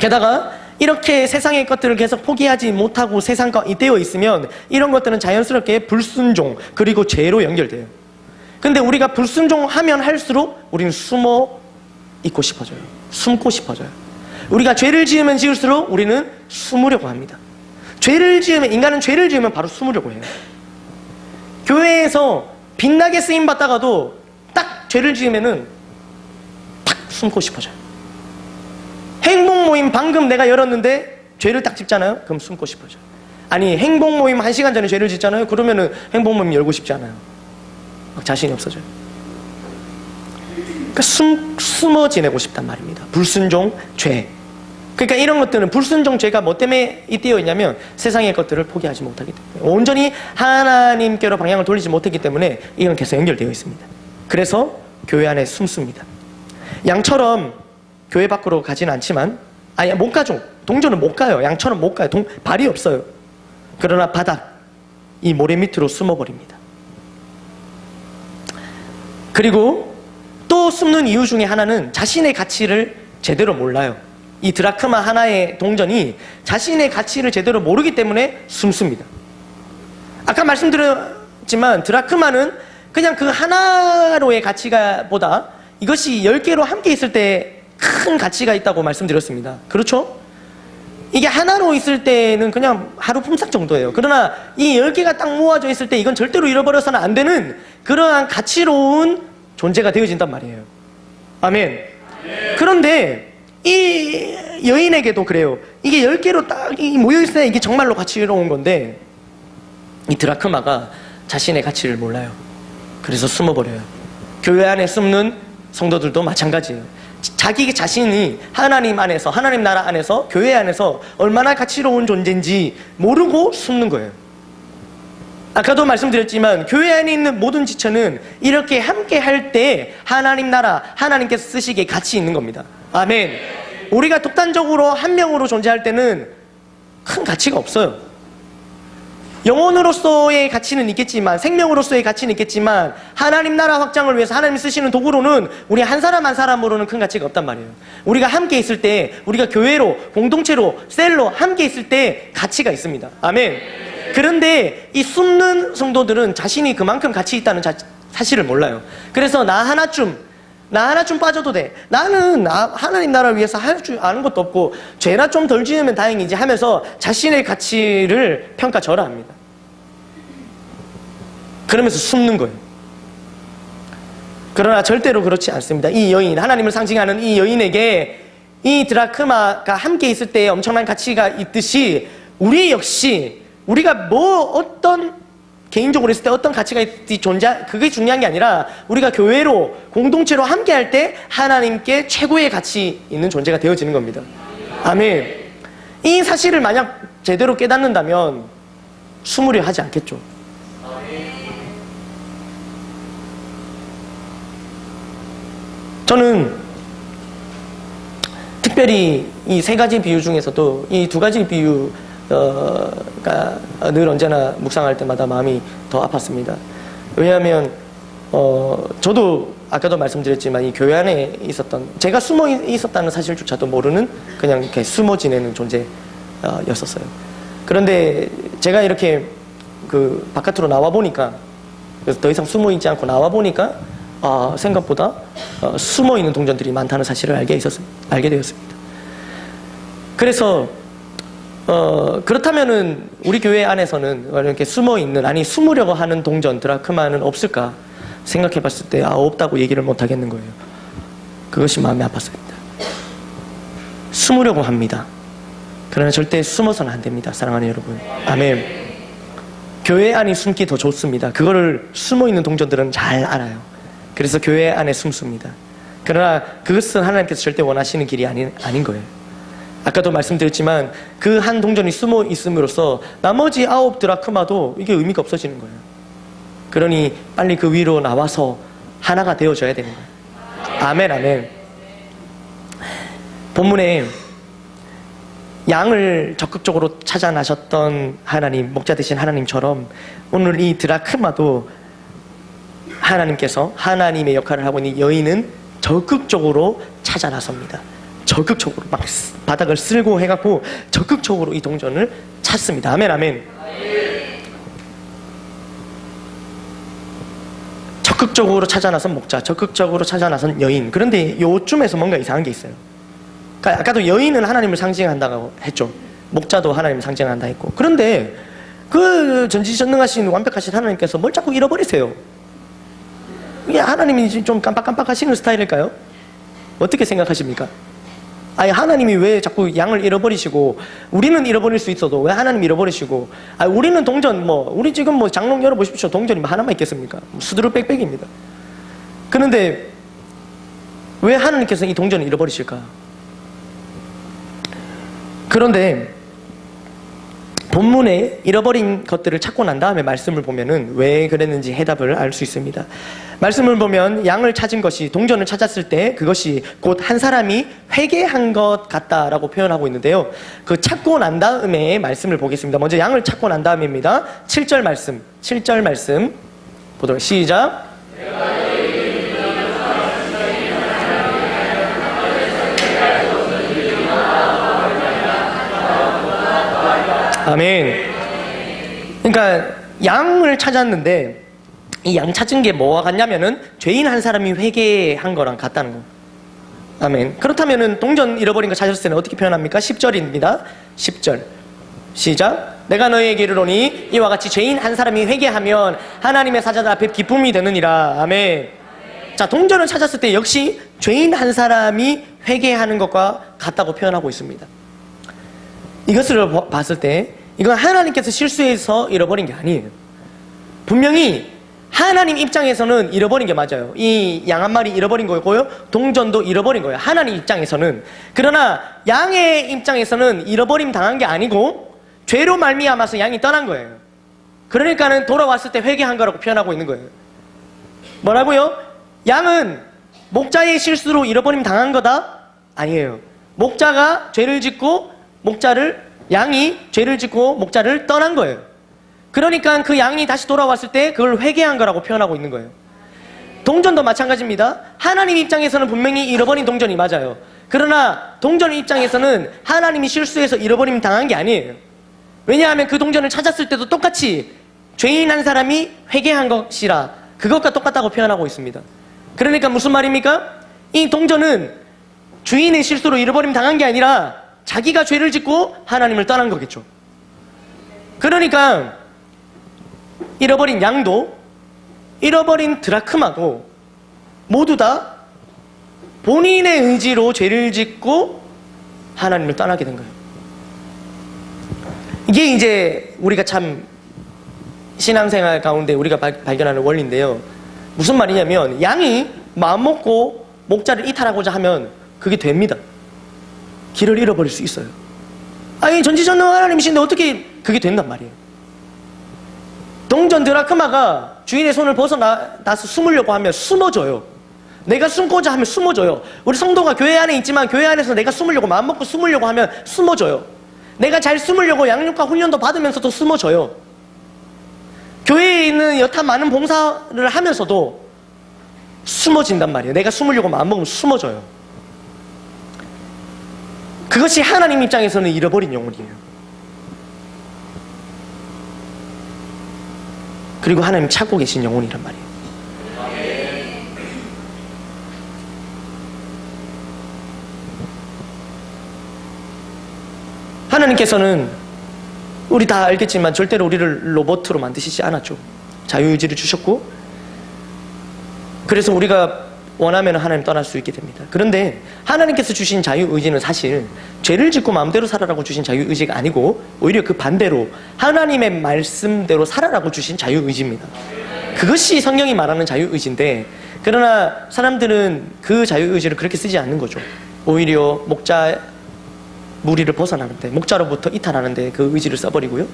게다가 이렇게 세상의 것들을 계속 포기하지 못하고 세상과 잇대어 있으면 이런 것들은 자연스럽게 불순종 그리고 죄로 연결돼요. 근데 우리가 불순종하면 할수록 우리는 숨어 있고 싶어져요. 숨고 싶어져요. 우리가 죄를 지으면 지을수록 우리는 숨으려고 합니다. 인간은 죄를 지으면 바로 숨으려고 해요. 교회에서 빛나게 쓰임 받다가도 딱 죄를 지으면은 딱 숨고 싶어져요. 행복 모임 방금 내가 열었는데 죄를 딱 짓잖아요? 그럼 숨고 싶어져요. 아니 행복 모임 1시간 전에 죄를 짓잖아요? 그러면은 행복 모임 열고 싶지 않아요. 막 자신이 없어져요. 그러니까 숨어 지내고 싶단 말입니다. 불순종, 죄. 그러니까 이런 것들은 불순종, 죄가 뭐 때문에 잇대어 있냐면 세상의 것들을 포기하지 못하기 때문에 온전히 하나님께로 방향을 돌리지 못했기 때문에 이건 계속 연결되어 있습니다. 그래서 교회 안에 숨습니다. 양처럼 교회 밖으로 가지는 않지만 못 가죠. 동전은 못 가요. 양처럼 못 가요. 발이 없어요. 그러나 바닥, 이 모래 밑으로 숨어버립니다. 그리고 또 숨는 이유 중에 하나는 자신의 가치를 제대로 몰라요. 이 드라크마 하나의 동전이 자신의 가치를 제대로 모르기 때문에 숨습니다. 아까 말씀드렸지만 드라크마는 그냥 그 하나로의 가치가 보다 이것이 10개로 함께 있을 때 큰 가치가 있다고 말씀드렸습니다. 그렇죠? 이게 하나로 있을 때는 그냥 하루 품삯 정도예요. 그러나 이 10개가 딱 모아져 있을 때 이건 절대로 잃어버려서는 안 되는 그러한 가치로운 존재가 되어진단 말이에요. 아멘. 그런데 이 여인에게도 그래요. 이게 10개로 딱 모여있어야 이게 정말로 가치로운 건데 이 드라크마가 자신의 가치를 몰라요. 그래서 숨어버려요. 교회 안에 숨는 성도들도 마찬가지예요. 자기 자신이 하나님 안에서, 하나님 나라 안에서, 교회 안에서 얼마나 가치로운 존재인지 모르고 숨는 거예요. 아까도 말씀드렸지만 교회 안에 있는 모든 지체는 이렇게 함께 할 때 하나님 나라, 하나님께서 쓰시기에 가치 있는 겁니다. 아멘. 우리가 독단적으로 한 명으로 존재할 때는 큰 가치가 없어요. 영혼으로서의 가치는 있겠지만, 생명으로서의 가치는 있겠지만 하나님 나라 확장을 위해서 하나님이 쓰시는 도구로는 우리 한 사람 한 사람으로는 큰 가치가 없단 말이에요. 우리가 함께 있을 때, 우리가 교회로, 공동체로, 셀로 함께 있을 때 가치가 있습니다. 아멘. 그런데 이 숨는 성도들은 자신이 그만큼 가치 있다는 사실을 몰라요. 그래서 나 하나쯤 빠져도 돼. 나는 하나님 나라를 위해서 할 줄 아는 것도 없고 죄나 좀 덜 지으면 다행이지 하면서 자신의 가치를 평가절하합니다. 그러면서 숨는 거예요. 그러나 절대로 그렇지 않습니다. 이 여인, 하나님을 상징하는 이 여인에게 이 드라크마가 함께 있을 때 엄청난 가치가 있듯이 우리 역시 우리가 개인적으로 있을 때 어떤 가치가 있을지 그게 중요한 게 아니라 우리가 교회로, 공동체로 함께 할 때 하나님께 최고의 가치 있는 존재가 되어지는 겁니다. 아멘. 이 사실을 만약 제대로 깨닫는다면 숨으려 하지 않겠죠. 저는 특별히 이 3가지 비유 중에서도 이 2가지 비유 늘 언제나 묵상할 때마다 마음이 더 아팠습니다. 왜냐하면 저도 아까도 말씀드렸지만 이 교회 안에 제가 숨어 있었다는 사실조차도 모르는 그냥 이렇게 숨어 지내는 존재였었어요. 그런데 제가 이렇게 바깥으로 나와 보니까, 그래서 더 이상 숨어 있지 않고 나와 보니까 생각보다 숨어 있는 동전들이 많다는 사실을 알게 되었습니다. 그래서 그렇다면은 우리 교회 안에서는 이렇게 숨어있는, 숨으려고 하는 동전, 드라크마는 없을까 생각해 봤을 때 없다고 얘기를 못 하겠는 거예요. 그것이 마음이 아팠습니다. 숨으려고 합니다. 그러나 절대 숨어서는 안 됩니다. 사랑하는 여러분. 아멘. 교회 안에 숨기 더 좋습니다. 그거를 숨어있는 동전들은 잘 알아요. 그래서 교회 안에 숨습니다. 그러나 그것은 하나님께서 절대 원하시는 길이 아닌 거예요. 아까도 말씀드렸지만 그 한 동전이 숨어 있음으로써 나머지 9 드라크마도 이게 의미가 없어지는 거예요. 그러니 빨리 그 위로 나와서 하나가 되어져야 되는 거예요. 아멘, 아멘. 본문에 양을 적극적으로 찾아 나셨던 하나님, 목자 되신 하나님처럼 오늘 이 드라크마도 하나님께서 하나님의 역할을 하고 있는 여인은 적극적으로 찾아 나섭니다. 적극적으로 막 바닥을 쓸고 해갖고 적극적으로 이 동전을 찾습니다. 아멘, 아멘. 적극적으로 찾아 나선 목자, 적극적으로 찾아 나선 여인. 그런데 요쯤에서 뭔가 이상한 게 있어요. 그러니까 아까도 여인은 하나님을 상징한다고 했죠. 목자도 하나님을 상징한다 했고. 그런데 그 전지전능하신 완벽하신 하나님께서 뭘 자꾸 잃어버리세요? 이게 하나님이 좀 깜빡깜빡하시는 스타일일까요? 어떻게 생각하십니까? 아니 하나님이 왜 자꾸 양을 잃어버리시고 우리는 잃어버릴 수 있어도 왜 하나님 잃어버리시고 우리는 동전 우리 지금 장롱 열어보십시오. 동전이 하나만 있겠습니까? 수두룩 빽빽입니다. 그런데 왜 하나님께서 이 동전을 잃어버리실까? 그런데 본문에 잃어버린 것들을 찾고 난 다음에 말씀을 보면은 왜 그랬는지 해답을 알 수 있습니다. 말씀을 보면 양을 찾은 것이, 동전을 찾았을 때 그것이 곧 한 사람이 회개한 것 같다라고 표현하고 있는데요. 그 찾고 난 다음에 말씀을 보겠습니다. 먼저 양을 찾고 난 다음입니다. 7절 말씀 보도록 시작. 아멘. 그러니까 양을 찾았는데 이 양 찾은 게 뭐와 같냐면은 죄인 한 사람이 회개한 거랑 같다는 거. 아멘. 그렇다면은 동전 잃어버린 거 찾았을 때는 어떻게 표현합니까? 10절입니다. 10절 시작. 내가 너희에게 이르노니 이와 같이 죄인 한 사람이 회개하면 하나님의 사자들 앞에 기쁨이 되느니라. 아멘. 자, 동전을 찾았을 때 역시 죄인 한 사람이 회개하는 것과 같다고 표현하고 있습니다. 이것을 봤을 때 이건 하나님께서 실수해서 잃어버린 게 아니에요. 분명히 하나님 입장에서는 잃어버린 게 맞아요. 이 양 한 마리 잃어버린 거고요, 동전도 잃어버린 거예요. 하나님 입장에서는. 그러나 양의 입장에서는 잃어버림 당한 게 아니고 죄로 말미암아서 양이 떠난 거예요. 그러니까는 돌아왔을 때 회개한 거라고 표현하고 있는 거예요. 뭐라고요? 양은 목자의 실수로 잃어버림 당한 거다? 아니에요. 목자가 죄를 짓고 양이 죄를 짓고 목자를 떠난 거예요. 그러니까 그 양이 다시 돌아왔을 때 그걸 회개한 거라고 표현하고 있는 거예요. 동전도 마찬가지입니다. 하나님 입장에서는 분명히 잃어버린 동전이 맞아요. 그러나 동전 입장에서는 하나님이 실수해서 잃어버림 당한 게 아니에요. 왜냐하면 그 동전을 찾았을 때도 똑같이 죄인 한 사람이 회개한 것이라 그것과 똑같다고 표현하고 있습니다. 그러니까 무슨 말입니까? 이 동전은 주인의 실수로 잃어버림 당한 게 아니라 자기가 죄를 짓고 하나님을 떠난 거겠죠. 그러니까 잃어버린 양도 잃어버린 드라크마도 모두 다 본인의 의지로 죄를 짓고 하나님을 떠나게 된 거예요. 이게 이제 우리가 참 신앙생활 가운데 우리가 발견하는 원리인데요. 무슨 말이냐면 양이 마음먹고 목자를 이탈하고자 하면 그게 됩니다. 길을 잃어버릴 수 있어요. 아니 전지전능 하나님이신데 어떻게 그게 된단 말이에요. 동전 드라크마가 주인의 손을 벗어나서 숨으려고 하면 숨어져요. 내가 숨고자 하면 숨어져요. 우리 성도가 교회 안에 있지만 교회 안에서 내가 숨으려고 마음먹고 숨으려고 하면 숨어져요. 내가 잘 숨으려고 양육과 훈련도 받으면서도 숨어져요. 교회에 있는 여타 많은 봉사를 하면서도 숨어진단 말이에요. 내가 숨으려고 마음먹으면 숨어져요. 그것이 하나님 입장에서는 잃어버린 영혼이에요. 그리고 하나님 찾고 계신 영혼이란 말이에요. 하나님께서는 우리 다 알겠지만 절대로 우리를 로봇으로 만드시지 않았죠. 자유의지를 주셨고, 그래서 우리가 원하면 하나님 떠날 수 있게 됩니다. 그런데 하나님께서 주신 자유의지는 사실 죄를 짓고 마음대로 살아라고 주신 자유의지가 아니고 오히려 그 반대로 하나님의 말씀대로 살아라고 주신 자유의지입니다. 그것이 성경이 말하는 자유의지인데, 그러나 사람들은 그 자유의지를 그렇게 쓰지 않는 거죠. 오히려 목자 무리를 벗어나는데, 목자로부터 이탈하는데 그 의지를 써버리고요.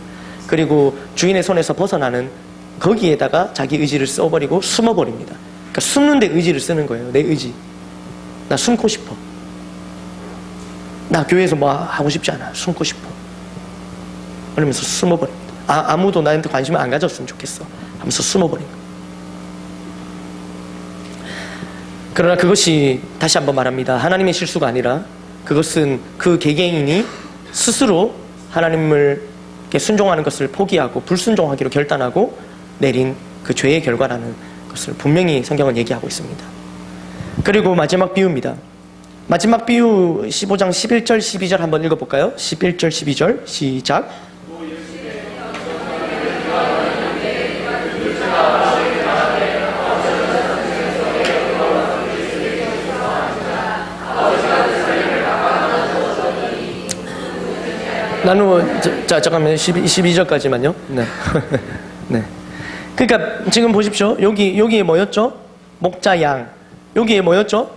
그리고 주인의 손에서 벗어나는 거기에다가 자기 의지를 써버리고 숨어버립니다. 그러니까 숨는 데 의지를 쓰는 거예요. 내 의지. 나 숨고 싶어. 나 교회에서 뭐 하고 싶지 않아. 숨고 싶어. 그러면서 숨어버립니다. 아무도 나한테 관심을 안 가졌으면 좋겠어 하면서 숨어버립니다. 그러나 그것이, 다시 한번 말합니다, 하나님의 실수가 아니라 그것은 그 개개인이 스스로 하나님을 순종하는 것을 포기하고 불순종하기로 결단하고 내린 그 죄의 결과라는 것을 분명히 성경은 얘기하고 있습니다. 그리고 마지막 비유입니다. 마지막 비유 15장 11절 12절 한번 읽어볼까요? 11절 12절 시작. 잠깐만요. 12절까지만요. 네. 네. 그러니까 지금 보십시오. 여기에 뭐였죠? 목자 양. 여기에 뭐였죠?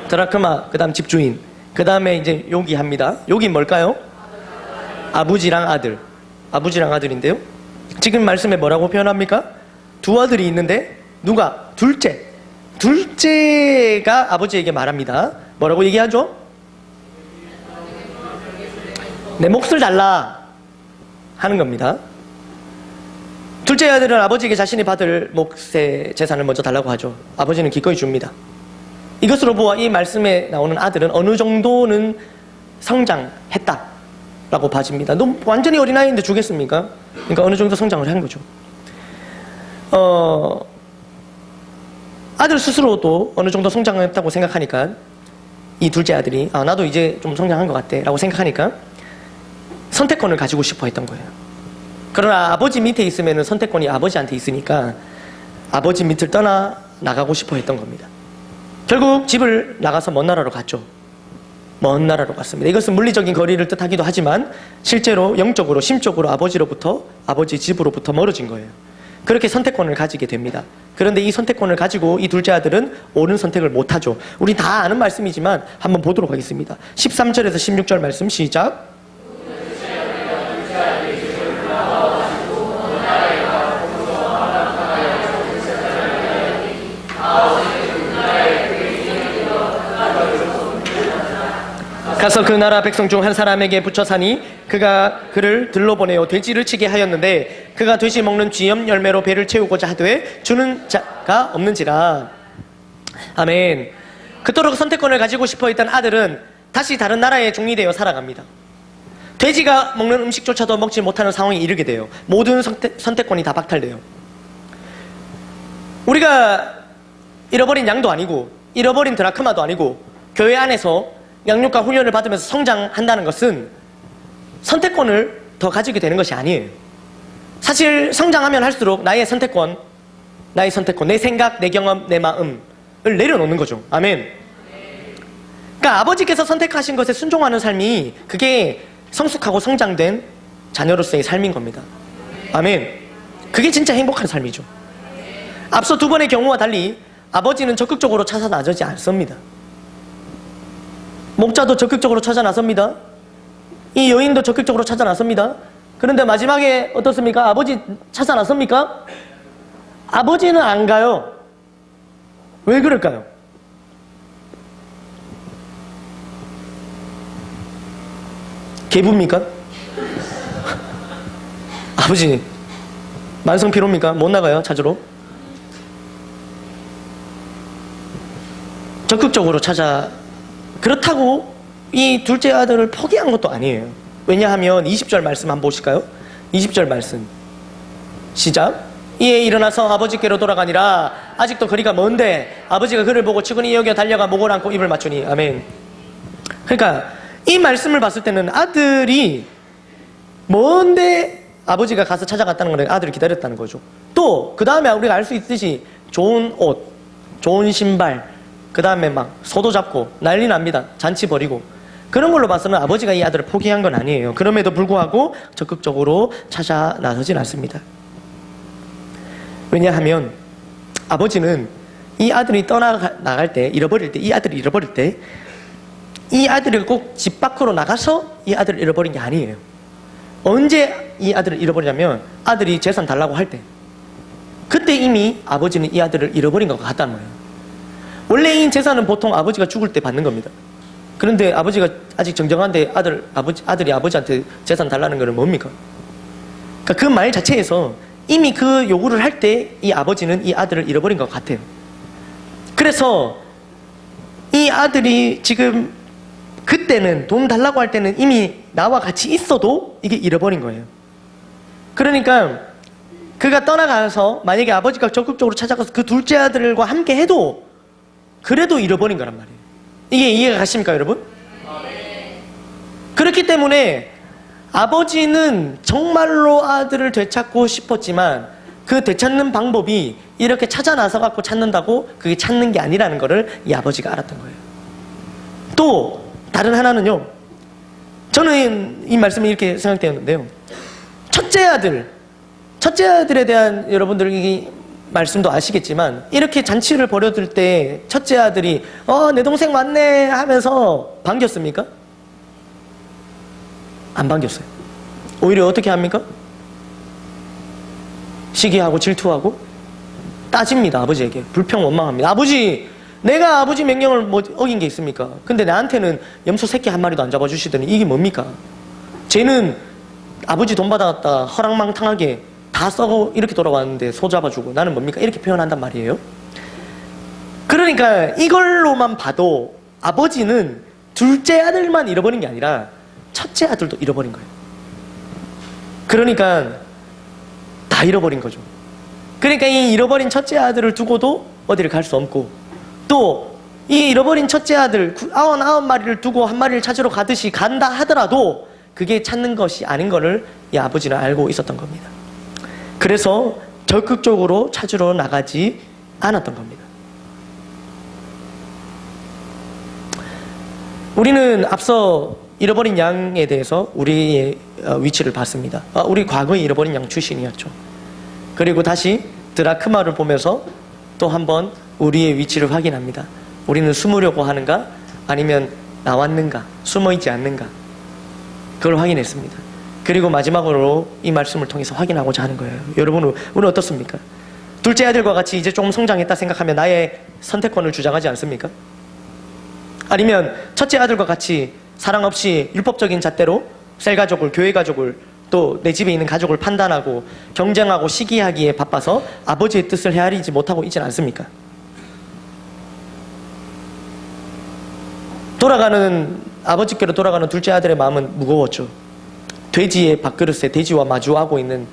드라크마. 그 다음 집주인. 그 다음에 이제 여기 합니다. 여기 뭘까요? 아버지랑 아들. 아버지랑 아들인데요. 지금 말씀에 뭐라고 표현합니까? 두 아들이 있는데 누가? 둘째. 둘째가 아버지에게 말합니다. 뭐라고 얘기하죠? 내 몫을 달라 하는 겁니다. 둘째 아들은 아버지에게 자신이 받을 몫의 재산을 먼저 달라고 하죠. 아버지는 기꺼이 줍니다. 이것으로 보아 이 말씀에 나오는 아들은 어느 정도는 성장했다라고 봐집니다. 너 완전히 어린아이인데 주겠습니까? 그러니까 어느 정도 성장을 한 거죠. 아들 스스로도 어느 정도 성장했다고 생각하니까, 이 둘째 아들이 나도 이제 좀 성장한 것 같아 라고 생각하니까 선택권을 가지고 싶어 했던 거예요. 그러나 아버지 밑에 있으면 선택권이 아버지한테 있으니까 아버지 밑을 떠나 나가고 싶어 했던 겁니다. 결국 집을 나가서 먼 나라로 갔죠. 먼 나라로 갔습니다. 이것은 물리적인 거리를 뜻하기도 하지만 실제로 영적으로, 심적으로 아버지로부터, 아버지 집으로부터 멀어진 거예요. 그렇게 선택권을 가지게 됩니다. 그런데 이 선택권을 가지고 이 둘째 아들은 옳은 선택을 못하죠. 우리 다 아는 말씀이지만 한번 보도록 하겠습니다. 13절에서 16절 말씀 시작. 가서 그 나라 백성 중 한 사람에게 붙여 사니 그가 그를 들러보내어 돼지를 치게 하였는데 그가 돼지 먹는 쥐염 열매로 배를 채우고자 하되 주는 자가 없는지라. 아멘. 그토록 선택권을 가지고 싶어 했던 아들은 다시 다른 나라에 종리되어 살아갑니다. 돼지가 먹는 음식조차도 먹지 못하는 상황에 이르게 돼요. 모든 선택권이 다 박탈돼요. 우리가 잃어버린 양도 아니고 잃어버린 드라크마도 아니고 교회 안에서 양육과 훈련을 받으면서 성장한다는 것은 선택권을 더 가지게 되는 것이 아니에요. 사실 성장하면 할수록 나의 선택권, 내 생각, 내 경험, 내 마음을 내려놓는 거죠. 아멘. 그러니까 아버지께서 선택하신 것에 순종하는 삶이, 그게 성숙하고 성장된 자녀로서의 삶인 겁니다. 아멘. 그게 진짜 행복한 삶이죠. 앞서 두 번의 경우와 달리 아버지는 적극적으로 찾아 나서지 않습니다. 목자도 적극적으로 찾아 나섭니다. 이 여인도 적극적으로 찾아 나섭니다. 그런데 마지막에 어떻습니까? 아버지 찾아 나섭니까? 아버지는 안 가요. 왜 그럴까요? 개부입니까? 아버지 만성피로입니까? 못 나가요 찾으러? 적극적으로 찾아. 그렇다고 이 둘째 아들을 포기한 것도 아니에요. 왜냐하면 20절 말씀 한번 보실까요? 20절 말씀 시작. 이에 일어나서 아버지께로 돌아가니라. 아직도 거리가 먼데 아버지가 그를 보고 측은히 여겨 달려가 목을 안고 입을 맞추니. 아멘. 그러니까 이 말씀을 봤을 때는 아들이 먼데 아버지가 가서 찾아갔다는 건 아들을 기다렸다는 거죠. 또 그 다음에 우리가 알 수 있듯이 좋은 옷, 좋은 신발, 그 다음에 막 소도 잡고 난리 납니다. 잔치 벌이고. 그런 걸로 봐서는 아버지가 이 아들을 포기한 건 아니에요. 그럼에도 불구하고 적극적으로 찾아 나서진 않습니다. 왜냐하면 아버지는 이 아들이 떠나갈 때, 잃어버릴 때, 이 아들을 잃어버릴 때, 이 아들을 꼭 집 밖으로 나가서 이 아들을 잃어버린 게 아니에요. 언제 이 아들을 잃어버리냐면 아들이 재산 달라고 할 때, 그때 이미 아버지는 이 아들을 잃어버린 것 같다는 거예요. 원래 이 재산은 보통 아버지가 죽을 때 받는 겁니다. 그런데 아버지가 아직 정정한데 아들이 아버지한테 재산 달라는 거는 뭡니까? 그러니까 그 말 자체에서 이미 그 요구를 할 때 이 아버지는 이 아들을 잃어버린 것 같아요. 그래서 이 아들이 지금 그때는 돈 달라고 할 때는 이미 나와 같이 있어도 이게 잃어버린 거예요. 그러니까 그가 떠나가서 만약에 아버지가 적극적으로 찾아가서 그 둘째 아들과 함께 해도 그래도 잃어버린 거란 말이에요. 이게 이해가 가십니까, 여러분? 그렇기 때문에 아버지는 정말로 아들을 되찾고 싶었지만 그 되찾는 방법이 이렇게 찾아 나서 갖고 찾는다고 그게 찾는 게 아니라는 것을 이 아버지가 알았던 거예요. 또 다른 하나는요, 저는 이 말씀이 이렇게 생각되었는데요, 첫째 아들에 대한 여러분들 이 말씀도 아시겠지만 이렇게 잔치를 벌여들 때 첫째 아들이 내 동생 왔네 하면서 반겼습니까? 안 반겼어요. 오히려 어떻게 합니까? 시기하고 질투하고 따집니다. 아버지에게 불평 원망합니다. 아버지, 내가 아버지 명령을 뭐 어긴 게 있습니까? 근데 나한테는 염소 새끼 한 마리도 안 잡아주시더니 이게 뭡니까? 쟤는 아버지 돈 받아갔다 허랑망탕하게 다 썩어 이렇게 돌아왔는데 소 잡아주고 나는 뭡니까? 이렇게 표현한단 말이에요. 그러니까 이걸로만 봐도 아버지는 둘째 아들만 잃어버린 게 아니라 첫째 아들도 잃어버린 거예요. 그러니까 다 잃어버린 거죠. 그러니까 이 잃어버린 첫째 아들을 두고도 어디를 갈 수 없고, 또 이 잃어버린 첫째 아들 99마리를 두고 한 마리를 찾으러 가듯이 간다 하더라도 그게 찾는 것이 아닌 것을 이 아버지는 알고 있었던 겁니다. 그래서 적극적으로 찾으러 나가지 않았던 겁니다. 우리는 앞서 잃어버린 양에 대해서 우리의 위치를 봤습니다. 우리 과거에 잃어버린 양 출신이었죠. 그리고 다시 드라크마를 보면서 또 한번 우리의 위치를 확인합니다. 우리는 숨으려고 하는가? 아니면 나왔는가? 숨어있지 않는가? 그걸 확인했습니다. 그리고 마지막으로 이 말씀을 통해서 확인하고자 하는 거예요. 여러분은 오늘 어떻습니까? 둘째 아들과 같이 이제 조금 성장했다 생각하면 나의 선택권을 주장하지 않습니까? 아니면 첫째 아들과 같이 사랑 없이 율법적인 잣대로 셀 가족을, 교회 가족을, 또 내 집에 있는 가족을 판단하고 경쟁하고 시기하기에 바빠서 아버지의 뜻을 헤아리지 못하고 있지는 않습니까? 아버지께로 돌아가는 둘째 아들의 마음은 무거웠죠. 돼지의 밥그릇에 돼지와 마주하고 있는,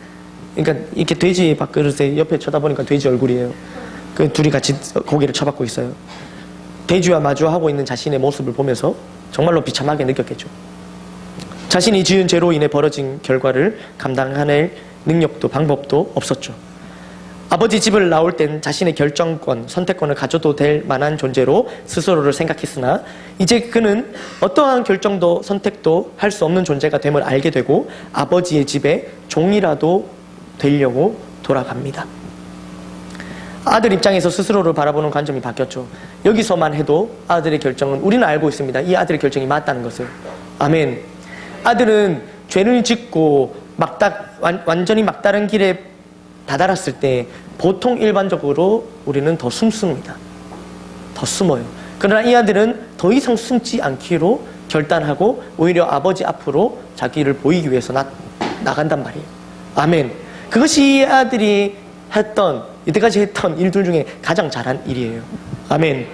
그러니까 이렇게 돼지의 밥그릇에 옆에 쳐다보니까 돼지 얼굴이에요. 그 둘이 같이 고기를 쳐받고 있어요. 돼지와 마주하고 있는 자신의 모습을 보면서 정말로 비참하게 느꼈겠죠. 자신이 지은 죄로 인해 벌어진 결과를 감당해낼 능력도 방법도 없었죠. 아버지 집을 나올 땐 자신의 결정권, 선택권을 가져도 될 만한 존재로 스스로를 생각했으나 이제 그는 어떠한 결정도 선택도 할 수 없는 존재가 됨을 알게 되고 아버지의 집에 종이라도 되려고 돌아갑니다. 아들 입장에서 스스로를 바라보는 관점이 바뀌었죠. 여기서만 해도 아들의 결정은, 우리는 알고 있습니다. 이 아들의 결정이 맞다는 것을. 아멘. 아들은 죄를 짓고 완전히 막다른 길에 다다랐을 때 보통 일반적으로 우리는 더 숨습니다. 더 숨어요. 그러나 이 아들은 더 이상 숨지 않기로 결단하고 오히려 아버지 앞으로 자기를 보이기 위해서 나간단 말이에요. 아멘. 그것이 이 아들이 이때까지 했던 일들 중에 가장 잘한 일이에요. 아멘.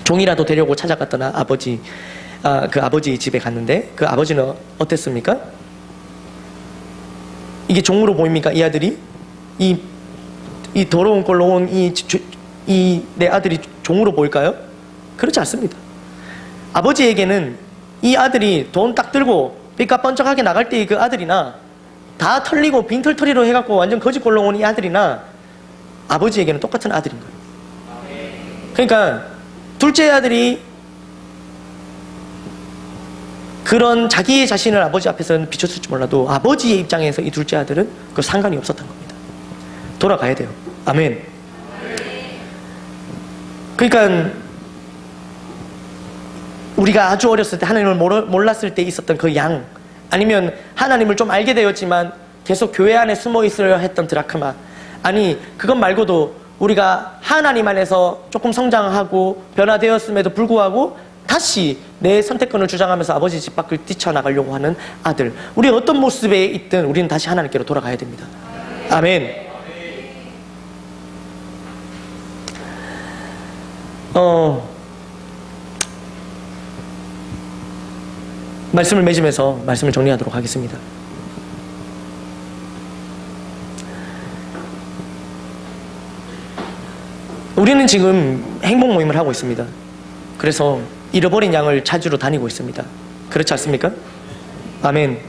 종이라도 되려고 찾아갔던 그 아버지 집에 갔는데 그 아버지는 어땠습니까? 이게 종으로 보입니까? 이 아들이? 이 더러운 꼴로 온 내 아들이 종으로 보일까요? 그렇지 않습니다. 아버지에게는 이 아들이 돈 딱 들고 삐까뻔쩍하게 나갈 때의 그 아들이나 다 털리고 빈털터리로 해갖고 완전 거지 꼴로 온 이 아들이나 아버지에게는 똑같은 아들인 거예요. 그러니까 둘째 아들이 그런 자기의 자신을 아버지 앞에서는 비쳤을지 몰라도 아버지의 입장에서 이 둘째 아들은 그 상관이 없었던 겁니다. 돌아가야 돼요. 아멘. 그러니까 우리가 아주 어렸을 때 하나님을 몰랐을 때 있었던 그 양, 아니면 하나님을 좀 알게 되었지만 계속 교회 안에 숨어 있으려 했던 드라크마, 아니 그것 말고도 우리가 하나님 안에서 조금 성장하고 변화되었음에도 불구하고 다시 내 선택권을 주장하면서 아버지 집 밖을 뛰쳐나가려고 하는 아들, 우리 어떤 모습에 있든 우리는 다시 하나님께로 돌아가야 됩니다. 아멘. 말씀을 맺으면서 말씀을 정리하도록 하겠습니다. 우리는 지금 행복 모임을 하고 있습니다. 그래서 잃어버린 양을 찾으러 다니고 있습니다. 그렇지 않습니까? 아멘.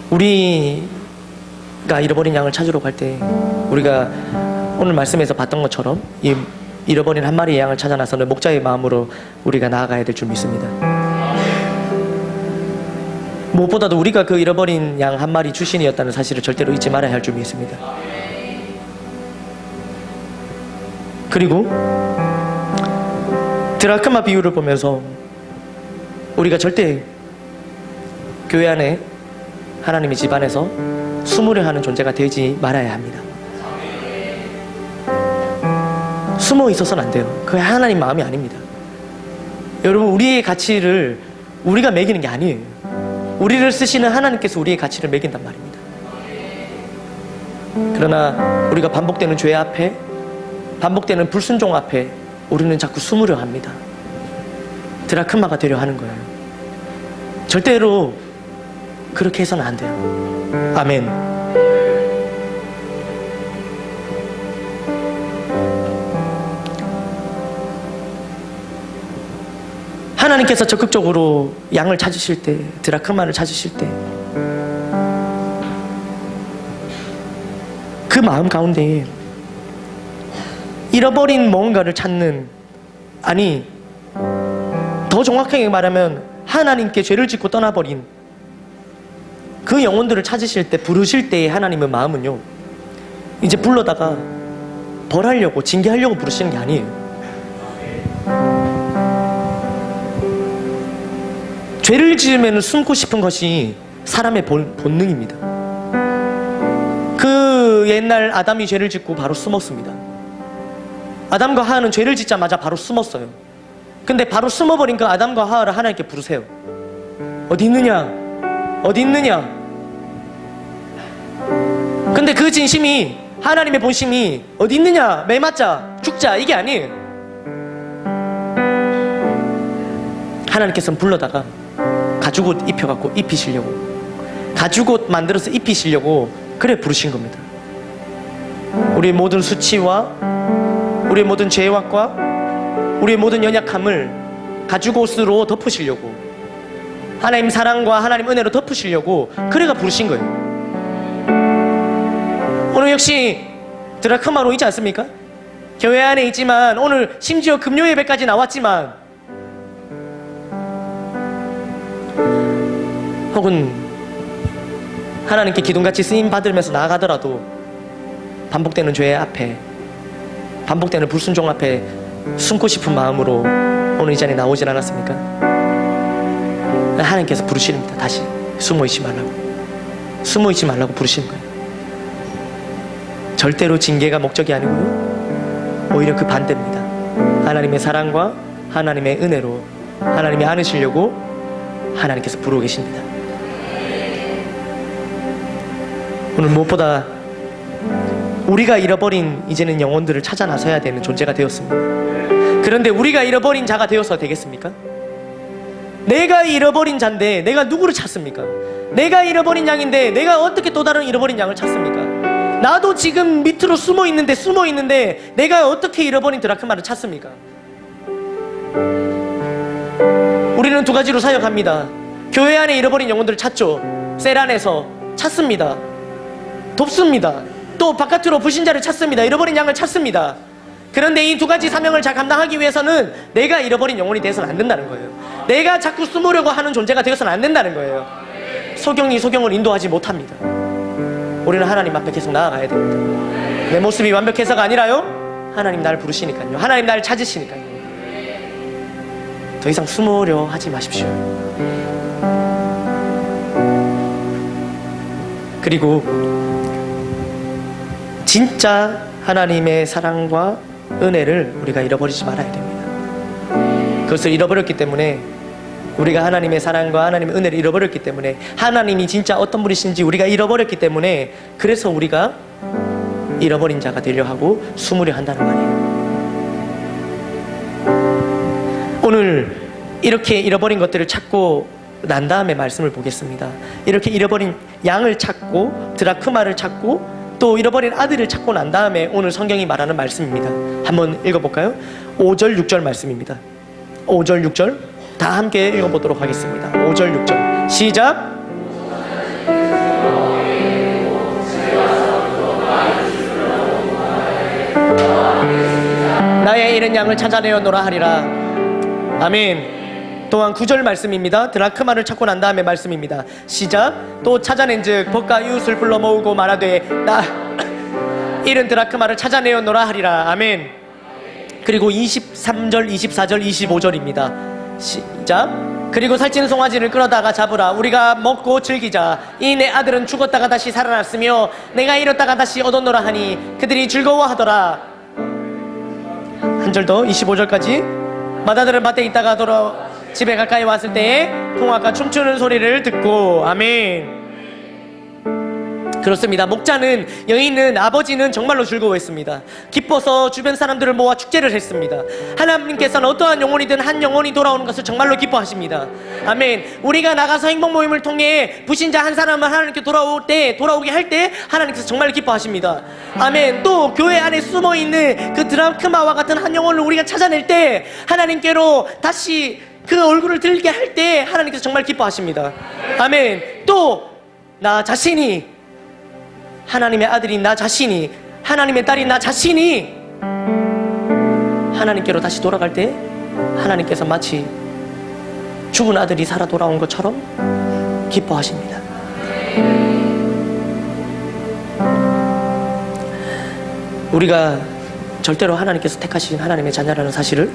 우리가 잃어버린 양을 찾으러 갈 때 우리가 오늘 말씀에서 봤던 것처럼 이 잃어버린 한 마리의 양을 찾아 나서는 목자의 마음으로 우리가 나아가야 될 줄 믿습니다. 무엇보다도 우리가 그 잃어버린 양 한 마리 출신이었다는 사실을 절대로 잊지 말아야 할 줄 믿습니다. 그리고 드라크마 비유를 보면서 우리가 절대 교회 안에 하나님의 집 안에서 숨으려 하는 존재가 되지 말아야 합니다. 숨어 있어서는 안 돼요. 그게 하나님 마음이 아닙니다. 여러분, 우리의 가치를 우리가 매기는 게 아니에요. 우리를 쓰시는 하나님께서 우리의 가치를 매긴단 말입니다. 그러나 우리가 반복되는 죄 앞에, 반복되는 불순종 앞에 우리는 자꾸 숨으려 합니다. 드라크마가 되려 하는 거예요. 절대로 그렇게 해서는 안 돼요. 아멘. 하나님께서 적극적으로 양을 찾으실 때, 드라크마를 찾으실 때, 그 마음 가운데에 잃어버린 뭔가를 찾는, 아니 더 정확하게 말하면 하나님께 죄를 짓고 떠나버린 그 영혼들을 찾으실 때, 부르실 때의 하나님의 마음은요, 이제 불러다가 벌하려고, 징계하려고 부르시는 게 아니에요. 죄를 지으면 숨고 싶은 것이 사람의 본능입니다. 그 옛날 아담이 죄를 짓고 바로 숨었습니다. 아담과 하와는 죄를 짓자마자 바로 숨었어요. 근데 바로 숨어버린 그 아담과 하와를 하나님께 부르세요. 어디 있느냐? 어디 있느냐? 근데 그 진심이, 하나님의 본심이 어디 있느냐? 매 맞자, 죽자, 이게 아니에요. 하나님께서는 불러다가 가죽옷 입혀갖고 입히시려고, 가죽옷 만들어서 입히시려고 그래 부르신 겁니다. 우리의 모든 수치와 우리의 모든 죄악과 우리의 모든 연약함을 가죽옷으로 덮으시려고, 하나님 사랑과 하나님 은혜로 덮으시려고 그래가 부르신 거예요. 오늘 역시 드라크마로 있지 않습니까? 교회 안에 있지만, 오늘 심지어 금요 예배까지 나왔지만, 혹은 하나님께 기둥같이 쓰임 받으면서 나아가더라도 반복되는 죄 앞에, 반복되는 불순종 앞에 숨고 싶은 마음으로 오늘 이 자리에 나오진 않았습니까? 하나님께서 부르십니다. 다시 숨어있지 말라고, 숨어있지 말라고 부르시는 거예요. 절대로 징계가 목적이 아니고요, 오히려 그 반대입니다. 하나님의 사랑과 하나님의 은혜로 하나님이 안으시려고 하나님께서 부르고 계십니다. 오늘 무엇보다 우리가 잃어버린 이제는 영혼들을 찾아 나서야 되는 존재가 되었습니다. 그런데 우리가 잃어버린 자가 되어서 되겠습니까? 내가 잃어버린 자인데 내가 누구를 찾습니까? 내가 잃어버린 양인데 내가 어떻게 또 다른 잃어버린 양을 찾습니까? 나도 지금 밑으로 숨어 있는데 내가 어떻게 잃어버린 드라크마를 찾습니까? 우리는 두 가지로 사역합니다. 교회 안에 잃어버린 영혼들을 찾죠. 셀 안에서 찾습니다. 돕습니다. 또 바깥으로 불신자를 찾습니다. 잃어버린 양을 찾습니다. 그런데 이 두 가지 사명을 잘 감당하기 위해서는 내가 잃어버린 영혼이 되어서는 안 된다는 거예요. 내가 자꾸 숨으려고 하는 존재가 되어서는 안 된다는 거예요. 소경이 소경을 인도하지 못합니다. 우리는 하나님 앞에 계속 나아가야 됩니다. 내 모습이 완벽해서가 아니라요, 하나님 나를 부르시니까요, 하나님 나를 찾으시니까요. 더 이상 숨으려 하지 마십시오. 그리고 진짜 하나님의 사랑과 은혜를 우리가 잃어버리지 말아야 됩니다. 그것을 잃어버렸기 때문에, 우리가 하나님의 사랑과 하나님의 은혜를 잃어버렸기 때문에, 하나님이 진짜 어떤 분이신지 우리가 잃어버렸기 때문에, 그래서 우리가 잃어버린 자가 되려 하고 숨으려 한다는 말이에요. 오늘 이렇게 잃어버린 것들을 찾고 난 다음에 말씀을 보겠습니다. 이렇게 잃어버린 양을 찾고 드라크마를 찾고 또 잃어버린 아들을 찾고 난 다음에 오늘 성경이 말하는 말씀입니다. 한번 읽어볼까요? 5절 6절 말씀입니다. 5절 6절 다 함께 읽어보도록 하겠습니다. 5절 6절 시작. 나의 잃은 양을 찾아내었노라 하리라. 아멘. 또한 9절 말씀입니다. 드라크마를 찾고 난 다음에 말씀입니다. 시작. 또 찾아낸즉 벗과 이웃을 불러 모으고 말하되 나 잃은 드라크마를 찾아내었노라 하리라. 아멘. 그리고 23절 24절 25절입니다. 시작. 그리고 살찐 송아지를 끌어다가 잡으라. 우리가 먹고 즐기자. 이 내 아들은 죽었다가 다시 살아났으며 내가 잃었다가 다시 얻었노라 하니 그들이 즐거워하더라. 한 절 더 25절까지. 맏아들은 밭에 있다가 돌아 집에 가까이 왔을 때에 통화가 춤추는 소리를 듣고. 아멘. 그렇습니다. 목자는, 여인은, 아버지는 정말로 즐거워했습니다. 기뻐서 주변 사람들을 모아 축제를 했습니다. 하나님께서는 어떠한 영혼이든 한 영혼이 돌아오는 것을 정말로 기뻐하십니다. 아멘. 우리가 나가서 행복 모임을 통해 부신자 한 사람을 하나님께 돌아오게 할 때 하나님께서 정말 기뻐하십니다. 아멘. 또 교회 안에 숨어있는 그 드라크마와 같은 한 영혼을 우리가 찾아낼 때 하나님께로 다시 그 얼굴을 들게 할 때 하나님께서 정말 기뻐하십니다. 아멘. 또 나 자신이, 하나님의 아들인 나 자신이, 하나님의 딸인 나 자신이 하나님께로 다시 돌아갈 때 하나님께서 마치 죽은 아들이 살아 돌아온 것처럼 기뻐하십니다. 우리가 절대로 하나님께서 택하신 하나님의 자녀라는 사실을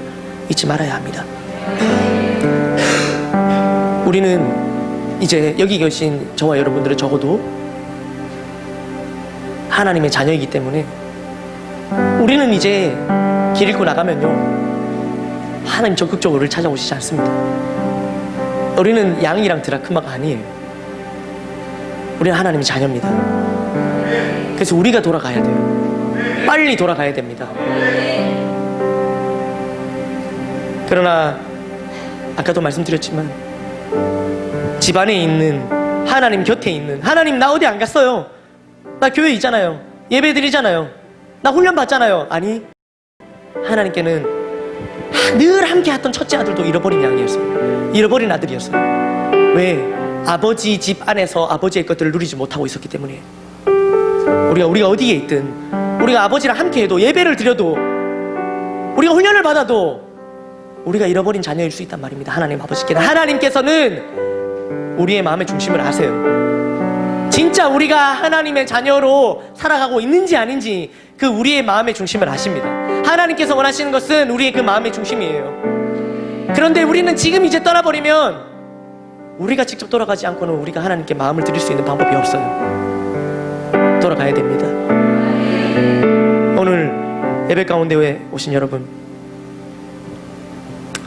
잊지 말아야 합니다. 우리는 이제 여기 계신 저와 여러분들은 적어도 하나님의 자녀이기 때문에 우리는 이제 길 잃고 나가면요, 하나님 적극적으로 우리를 찾아오시지 않습니다. 우리는 양이랑 드라크마가 아니에요. 우리는 하나님의 자녀입니다. 그래서 우리가 돌아가야 돼요. 빨리 돌아가야 됩니다. 그러나 아까도 말씀드렸지만 집안에 있는, 하나님 곁에 있는, 하나님 나 어디 안 갔어요, 나 교회 있잖아요, 예배 드리잖아요, 나 훈련 받잖아요. 아니, 하나님께는 늘 함께 했던 첫째 아들도 잃어버린 양이었어요. 잃어버린 아들이었어요. 왜? 아버지 집 안에서 아버지의 것들을 누리지 못하고 있었기 때문에. 우리가 어디에 있든, 우리가 아버지랑 함께 해도, 예배를 드려도, 우리가 훈련을 받아도 우리가 잃어버린 자녀일 수 있단 말입니다. 하나님 아버지께는. 하나님께서는 우리의 마음의 중심을 아세요. 진짜 우리가 하나님의 자녀로 살아가고 있는지 아닌지 그 우리의 마음의 중심을 아십니다. 하나님께서 원하시는 것은 우리의 그 마음의 중심이에요. 그런데 우리는 지금 이제 떠나버리면 우리가 직접 돌아가지 않고는 우리가 하나님께 마음을 드릴 수 있는 방법이 없어요. 돌아가야 됩니다. 오늘 예배 가운데 오신 여러분,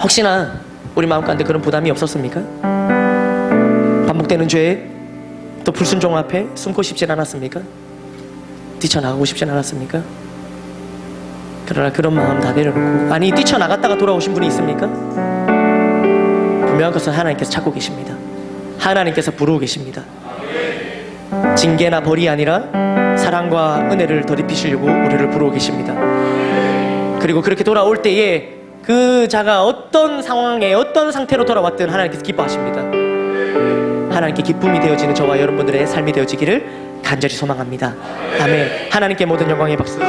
혹시나 우리 마음 가운데 그런 부담이 없었습니까? 반복되는 죄에, 또 불순종 앞에 숨고 싶진 않았습니까? 뛰쳐나가고 싶진 않았습니까? 그러나 그런 마음 다 내려놓고, 아니 뛰쳐나갔다가 돌아오신 분이 있습니까? 분명한 것은 하나님께서 찾고 계십니다. 하나님께서 부르고 계십니다. 징계나 벌이 아니라 사랑과 은혜를 더입히시려고 우리를 부르고 계십니다. 그리고 그렇게 돌아올 때에 그 자가 어떤 상황에 어떤 상태로 돌아왔든 하나님께서 기뻐하십니다. 하나님께 기쁨이 되어지는 저와 여러분들의 삶이 되어지기를 간절히 소망합니다. 아멘. 하나님께 모든 영광의 박수.